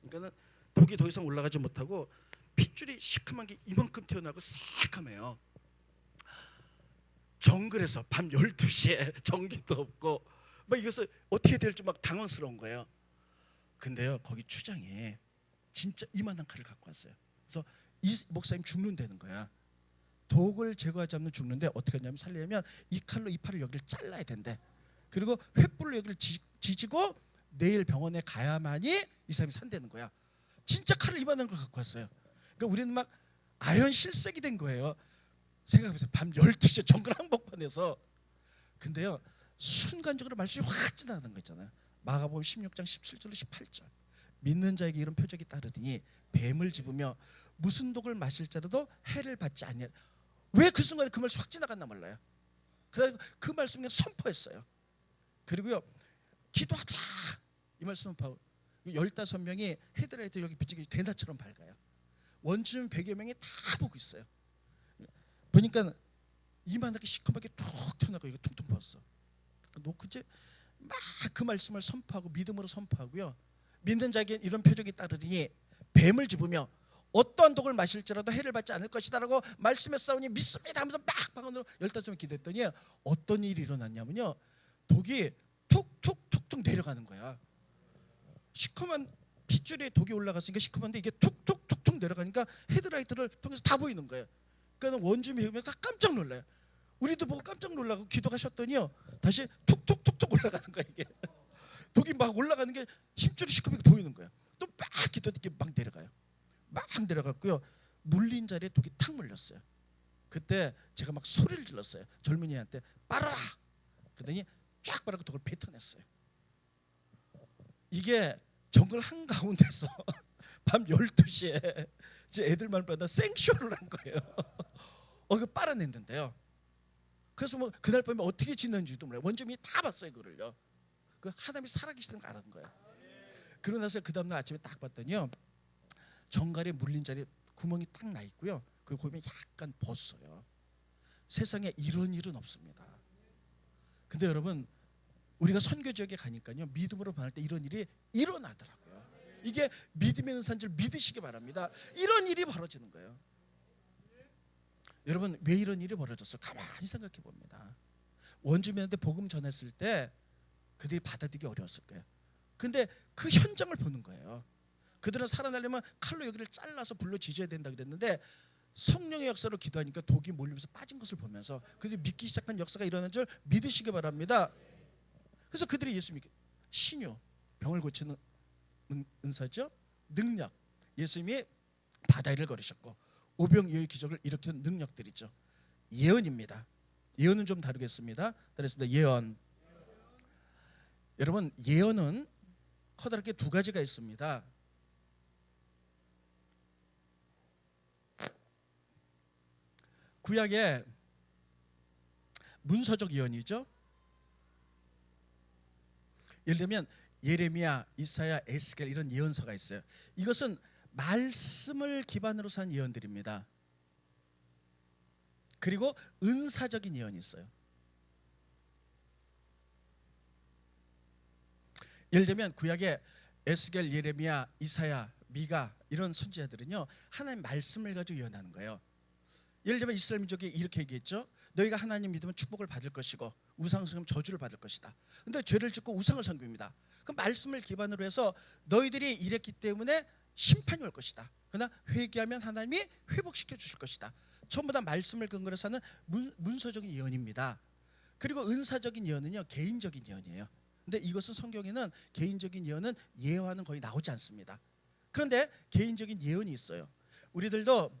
그러니까는 독이 더 이상 올라가지 못하고 핏줄이 시커먼 게 이만큼 튀어나오고 새까매요. 정글에서 밤 12시에 전기도 없고 막 이것을 어떻게 될지 막 당황스러운 거예요. 근데요, 거기 추장이 진짜 이만한 칼을 갖고 왔어요. 그래서 이 목사님 죽는다는 거야. 독을 제거하지 않으면 죽는데 어떻게 하냐면 살려면 이 칼로 이 팔을 여기를 잘라야 된대. 그리고 횃불로 여기를 지지고 내일 병원에 가야만이 이 사람이 산다는 거야. 진짜 칼을 이만한 걸 갖고 왔어요. 그러니까 우리는 막 아연 실색이 된 거예요. 생각해보세요. 밤 12시에 정글 한복판에서. 근데요, 순간적으로 말씀이 확 지나가는 거 있잖아요. 마가복음 16장 17절로 18절. 믿는 자에게 이런 표적이 따르더니 뱀을 집으며 무슨 독을 마실 자라도 해를 받지 않냐. 왜 그 순간에 그 말씀 확 지나갔나 몰라요. 그래서 그 말씀 그냥 선포했어요. 그리고요, 기도하자 이 말씀 선포하고 15명이 헤드라이트 여기 비치기 대낮처럼 밝아요. 원주민 100여 명이 다 보고 있어요. 보니까 이만하게 시커멓게 툭 튀어나가고 이거 퉁퉁 부었어. 놓고 이제 막 그 말씀을 선포하고 믿음으로 선포하고요, 믿는 자에게 이런 표적이 따르더니 뱀을 집으며 어떠한 독을 마실지라도 해를 받지 않을 것이다라고 말씀했사오니 믿습니다 하면서 막 방언으로 15명 기도했더니 어떤 일이 일어났냐면요, 독이 툭툭툭툭 내려가는 거야. 시커먼 핏줄에 독이 올라갔으니까 시커먼데 이게 툭툭툭툭 내려가니까 헤드라이트를 통해서 다 보이는 거예요. 그러니까 원주민이 보면 다 깜짝 놀라요. 우리도 보고 깜짝 놀라고 기도하셨더니요, 다시 툭툭툭툭 올라가는 거야. 이게 독이 막 올라가는 게 힘줄이 시커멓게 보이는 거야. 또 막 기도했더니 막 내려가요. 막 내려갔고요, 물린 자리에 독이 탁 물렸어요. 그때 제가 막 소리를 질렀어요. 젊은이한테 빨아라 그러더니 쫙 바라고 독을 뱉어냈어요. 이게 정글 한가운데서 밤 12시에 이제 애들만 보다 생쇼를 한 거예요. 이거 빨아냈는데요. 그래서 뭐 그날 밤에 어떻게 지냈는지도 몰라요. 원주민이 다 봤어요, 그걸요. 그 하나님이 살아계시는 걸 알았는 거예요. 그러고 나서 그 다음날 아침에 딱 봤더니요, 정갈에 물린 자리에 구멍이 딱 나 있고요. 그리고 보면 약간 벗어요. 세상에 이런 일은 없습니다. 근데 여러분, 우리가 선교 지역에 가니까요, 믿음으로 반할 때 이런 일이 일어나더라고요. 이게 믿음의 은사인 줄 믿으시기 바랍니다. 이런 일이 벌어지는 거예요. 여러분, 왜 이런 일이 벌어졌어? 가만히 생각해 봅니다. 원주민한테 복음 전했을 때 그들이 받아들이기 어려웠을 거예요. 근데 그 현장을 보는 거예요. 그들은 살아나려면 칼로 여기를 잘라서 불로 지져야 된다 그랬는데, 성령의 역사로 기도하니까 독이 몰리면서 빠진 것을 보면서 그들이 믿기 시작한 역사가 일어난 줄 믿으시기 바랍니다. 그래서 그들이 예수 믿기, 신유, 병을 고치는 은사죠, 능력, 예수님이 바다를 걸으셨고 오병이어의 기적을 일으키는 능력들이죠. 예언입니다. 예언은 좀 다르겠습니다. 따라서 예언. 여러분, 예언은 커다랗게 두 가지가 있습니다. 구약의 문서적 예언이죠. 예를 들면 예레미야, 이사야, 에스겔 이런 예언서가 있어요. 이것은 말씀을 기반으로 산 예언들입니다. 그리고 은사적인 예언이 있어요. 예를 들면 구약의 에스겔, 예레미야, 이사야, 미가 이런 선지자들은요, 하나님 말씀을 가지고 예언하는 거예요. 예를 들면 이스라엘 민족이 이렇게 얘기했죠. 너희가 하나님 믿으면 축복을 받을 것이고 우상 섬기면 저주를 받을 것이다. 근데 죄를 짓고 우상을 섬깁니다. 그 말씀을 기반으로 해서 너희들이 이랬기 때문에 심판이 올 것이다. 그러나 회개하면 하나님이 회복시켜 주실 것이다. 전부 다 말씀을 근거로 하는 문서적인 예언입니다. 그리고 은사적인 예언은요, 개인적인 예언이에요. 근데 이것은 성경에는 개인적인 예언은 예화는 거의 나오지 않습니다. 그런데 개인적인 예언이 있어요. 우리들도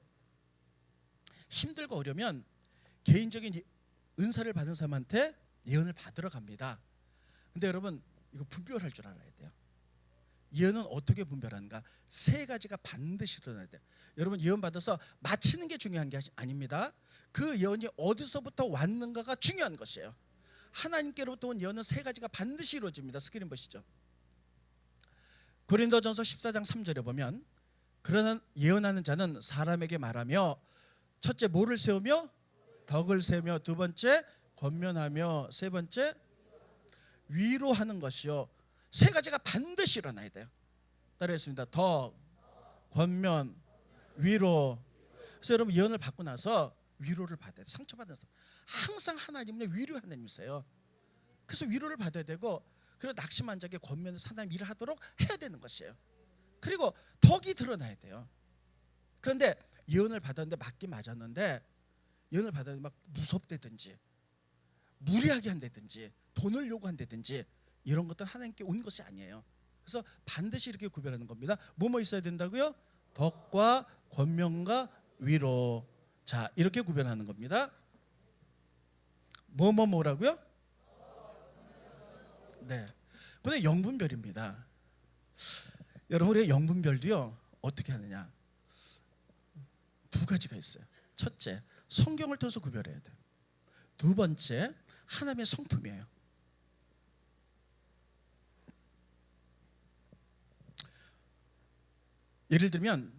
힘들고 어려면 개인적인 은사를 받은 사람한테 예언을 받으러 갑니다. 근데 여러분, 이거 분별할 줄 알아야 돼요. 예언은 어떻게 분별하는가? 세 가지가 반드시 일어나야 돼요. 여러분, 예언 받아서 마치는 게 중요한 게 아닙니다. 그 예언이 어디서부터 왔는가가 중요한 것이에요. 하나님께로부터 온 예언은 세 가지가 반드시 이루어집니다. 스크린 보시죠. 고린도전서 14장 3절에 보면, 그러나 예언하는 자는 사람에게 말하며 첫째 뭐를 세우며? 덕을 세우며, 두 번째 권면하며, 세 번째 위로하는 것이요. 세 가지가 반드시 일어나야 돼요. 따라했습니다. 덕, 권면, 위로. 그래서 여러분, 예언을 받고 나서 위로를 받아야 돼요. 상처받은 사람 항상 하나님은 위로의 하나님이세요. 그래서 위로를 받아야 되고, 그리고 낙심한 자에게 권면을 하나님 일을 하도록 해야 되는 것이에요. 그리고 덕이 드러나야 돼요. 그런데 예언을 받았는데 맞긴 맞았는데, 예언을 받았는데 막 무섭다든지 무리하게 한다든지 돈을 요구한다든지 이런 것들은 하나님께 온 것이 아니에요. 그래서 반드시 이렇게 구별하는 겁니다. 뭐뭐 있어야 된다고요? 덕과 권면과 위로. 자, 이렇게 구별하는 겁니다. 뭐라고요? 네. 근데 영분별입니다. 여러분, 우리가 영분별도요, 어떻게 하느냐? 두 가지가 있어요. 첫째, 성경을 통해서 구별해야 돼요. 두 번째, 하나님의 성품이에요. 예를 들면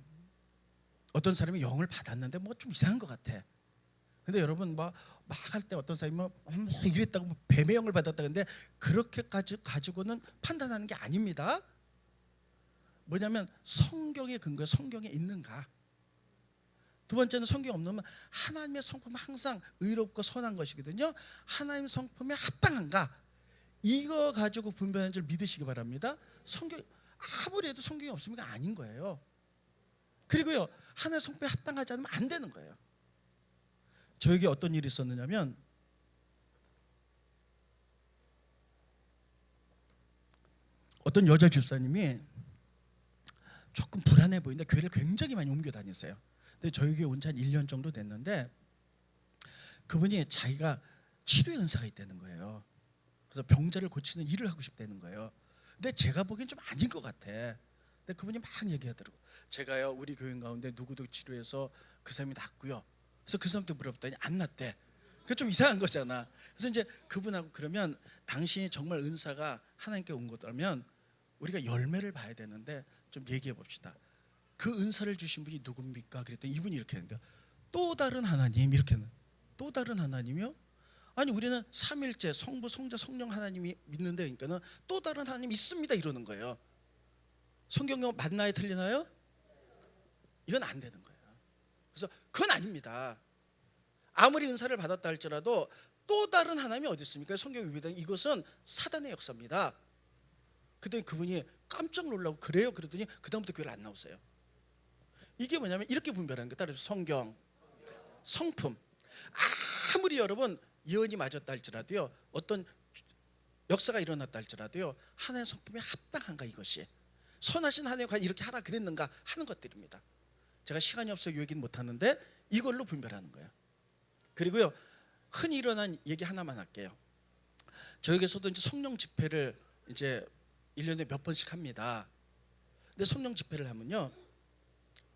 어떤 사람이 영을 받았는데 뭐 좀 이상한 것 같아. 근데 여러분, 막 할 때 어떤 사람이 뭐 이랬다고 뭐 뱀의 영을 받았다는데 그렇게까지 가지고는 판단하는 게 아닙니다. 뭐냐면 성경의 근거, 성경에 있는가. 두 번째는 성경이 없는 하나님의 성품은 항상 의롭고 선한 것이거든요. 하나님의 성품에 합당한가, 이거 가지고 분별하는 줄 믿으시기 바랍니다. 성경 아무리 해도 성경이 없으면 아닌 거예요. 그리고요, 하나님의 성품에 합당하지 않으면 안 되는 거예요. 저에게 어떤 일이 있었느냐면, 어떤 여자 집사님이 조금 불안해 보이는데 교회를 굉장히 많이 옮겨 다녔어요. 근데 저희 교회 온 지 한 1년 정도 됐는데, 그분이 자기가 치료의 은사가 있다는 거예요. 그래서 병자를 고치는 일을 하고 싶다는 거예요. 근데 제가 보기엔 좀 아닌 것 같아. 근데 그분이 막 얘기하더라고. 제가요 우리 교인 가운데 누구도 치료해서 그 사람이 낫고요. 그래서 그 사람한테 물어봤더니 안 낫대. 그게 좀 이상한 거잖아. 그래서 이제 그분하고 그러면 당신이 정말 은사가 하나님께 온 거라면 우리가 열매를 봐야 되는데 좀 얘기해 봅시다. 그 은사를 주신 분이 누굽니까? 그랬더니 이분이 이렇게 하는 거야. 또 다른 하나님 이렇게는. 또 다른 하나님이요? 아니 우리는 삼일째 성부 성자 성령 하나님이 믿는데 그러니까는 또 다른 하나님 있습니다 이러는 거예요. 성경용 맞나요 틀리나요? 이건 안 되는 거예요. 그래서 그건 아닙니다. 아무리 은사를 받았다 할지라도 또 다른 하나님이 어디 있습니까? 성경에 위배된 이것은 사단의 역사입니다. 그랬더니 그분이 깜짝 놀라고 그래요? 그랬더니 그다음부터 교회를 안 나오세요. 이게 뭐냐면 이렇게 분별하는 거 따라서 성경, 성품. 아무리 여러분 예언이 맞았다 할지라도요 어떤 역사가 일어났다 할지라도요 하나님의 성품에 합당한가 이것이 선하신 하나님 과연 이렇게 하라 그랬는가 하는 것들입니다. 제가 시간이 없어서 이 얘기는 못하는데 이걸로 분별하는 거예요. 그리고요 흔히 일어난 얘기 하나만 할게요. 저에게서도 이제 성령 집회를 이제 1년에 몇 번씩 합니다. 근데 성령 집회를 하면요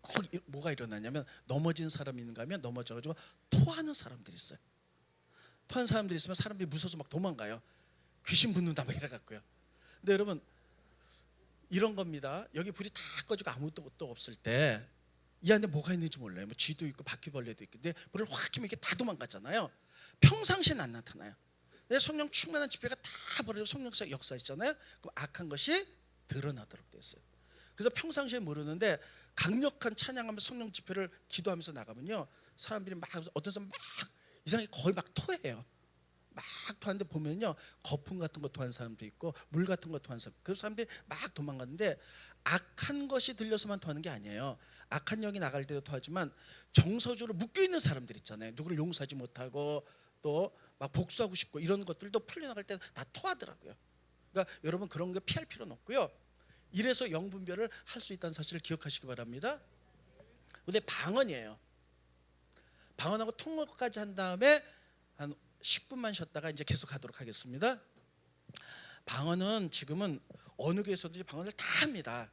꼭 뭐가 일어나냐면 넘어진 사람이 있는가 하면 넘어져가지고 토하는 사람들이 있어요. 토하는 사람들이 있으면 사람들이 무서워서 막 도망가요. 귀신 붙는다 막 이래갖고요. 근데 여러분 이런 겁니다. 여기 불이 다 꺼지고 아무것도 없을 때 이 안에 뭐가 있는지 몰라요. 뭐 쥐도 있고 바퀴벌레도 있고. 근데 불을 확 켜면 이게 다 도망가잖아요. 평상시엔 안 나타나요. 근데 성령 충만한 집회가 다 벌어지고 성령 역사 있잖아요. 그럼 악한 것이 드러나도록 돼 있어요. 그래서 평상시에 모르는데 강력한 찬양하면서 성령 집회를 기도하면서 나가면요 사람들이 막 어떤 사람 막 이상하게 거의 막 토해요. 막 토하는데 보면요 거품 같은 거 토한 사람도 있고 물 같은 거 토한 사람. 그 사람들이 막 도망가는데 악한 것이 들려서만 토하는 게 아니에요. 악한 영이 나갈 때도 토하지만 정서적으로 묶여 있는 사람들 있잖아요. 누구를 용서하지 못하고 또 막 복수하고 싶고 이런 것들도 풀려나갈 때 다 토하더라고요. 그러니까 여러분 그런 거 피할 필요는 없고요. 이래서 영분별을 할 수 있다는 사실을 기억하시기 바랍니다. 근데 방언이에요. 방언하고 통역까지 한 다음에 한 10분만 쉬었다가 이제 계속 하도록 하겠습니다. 방언은 지금은 어느 교회에서도 방언을 다 합니다.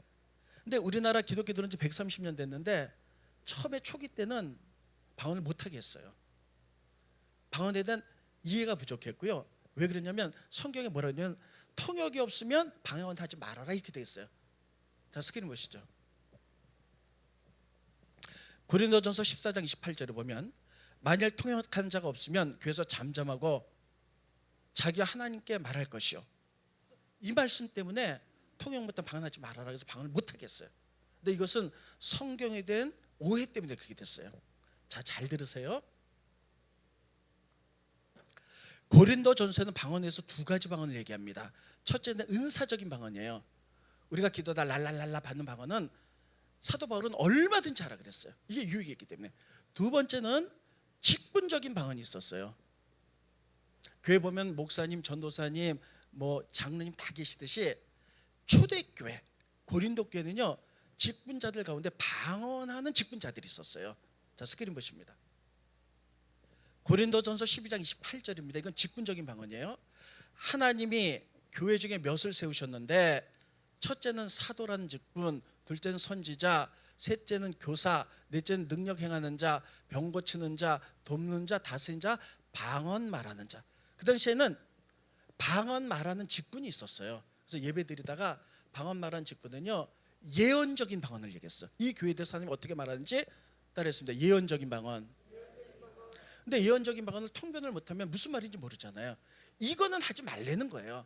근데 우리나라 기독교 들은 지 130년 됐는데 처음에 초기 때는 방언을 못하게 했어요. 방언에 대한 이해가 부족했고요. 왜 그러냐면 성경에 뭐라 하냐면 통역이 없으면 방언 하지 말아라 이렇게 돼 있어요. 자 스크린 보시죠. 고린도전서 14장 28절에 보면 만일 통역한 자가 없으면 교회에서 잠잠하고 자기가 하나님께 말할 것이요. 이 말씀 때문에 통역 못한 방언하지 말아라 그래서 방언을 못하게 했어요. 근데 이것은 성경에 대한 오해 때문에 그렇게 됐어요. 자 잘 들으세요. 고린도전서에는 방언에서 두 가지 방언을 얘기합니다. 첫째는 은사적인 방언이에요. 우리가 기도다 랄랄랄라 받는 방언은 사도 바울은 얼마든지 하라 그랬어요. 이게 유익이었기 때문에. 두 번째는 직분적인 방언이 있었어요. 교회 보면 목사님, 전도사님, 뭐 장로님 다 계시듯이 초대교회 고린도 교회는요 직분자들 가운데 방언하는 직분자들이 있었어요. 자 스크린 보십니다. 고린도전서 12장 28절입니다. 이건 직분적인 방언이에요. 하나님이 교회 중에 몇을 세우셨는데 첫째는 사도라는 직분, 둘째는 선지자, 셋째는 교사, 넷째는 능력 행하는 자, 병 고치는 자, 돕는 자, 다스리는 자, 방언 말하는 자. 그 당시에는 방언 말하는 직분이 있었어요. 그래서 예배 드리다가 방언 말하는 직분은요 예언적인 방언을 얘기했어요. 이 교회에 대해서 하나님이 어떻게 말하는지 따라했습니다. 예언적인 방언. 근데 예언적인 방언을 통변을 못하면 무슨 말인지 모르잖아요. 이거는 하지 말라는 거예요.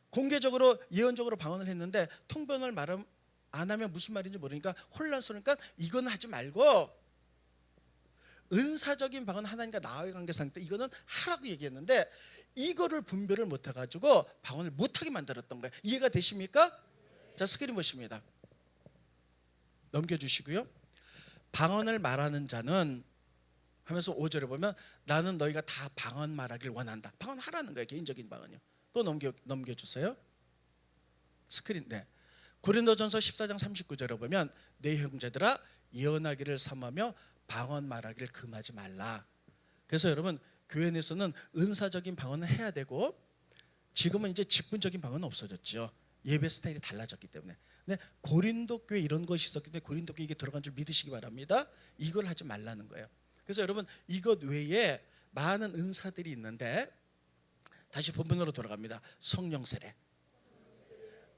공개적으로 예언적으로 방언을 했는데 통변을 안 하면 무슨 말인지 모르니까 혼란스러우니까 이거는 하지 말고 은사적인 방언 하나님과 나와의 관계상 때 이거는 하라고 얘기했는데 이거를 분별을 못해가지고 방언을 못하게 만들었던 거예요. 이해가 되십니까? 자 스크린 보십니다. 넘겨주시고요. 방언을 말하는 자는 하면서 5절에 보면 나는 너희가 다 방언 말하길 원한다. 방언 하라는 거예요. 개인적인 방언이요. 또 넘겨주세요. 스크린. 네. 고린도전서 14장 39절에 보면 내 형제들아 예언하기를 삼으며 방언 말하기를 금하지 말라. 그래서 여러분 교회 내에서는 은사적인 방언을 해야 되고 지금은 이제 직분적인 방언은 없어졌죠. 예배 스타일이 달라졌기 때문에. 근데 고린도 교회 이런 것이 있었기 때문에 고린도 교회 이게 들어간 줄 믿으시기 바랍니다. 이걸 하지 말라는 거예요. 그래서 여러분 이것 외에 많은 은사들이 있는데 다시 본문으로 돌아갑니다. 성령 세례,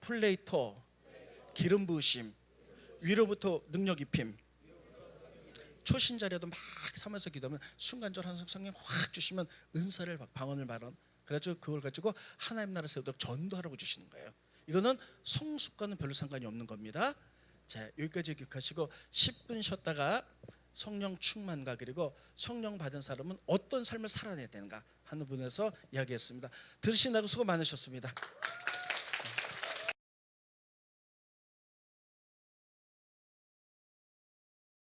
플레이토, 기름 부으심, 위로부터 능력 입힘. 초신자라도 막 삼아서 기도하면 순간적으로 성령 확 주시면 은사를 방언을 말한. 그래서 그걸 가지고 하나님 나라 세우도록 전도하라고 주시는 거예요. 이거는 성숙과는 별로 상관이 없는 겁니다. 자, 여기까지 기억하시고 10분 쉬었다가 성령 충만과 그리고 성령 받은 사람은 어떤 삶을 살아내야 되는가 하는 부분에서 이야기했습니다. 들으신다고 수고 많으셨습니다.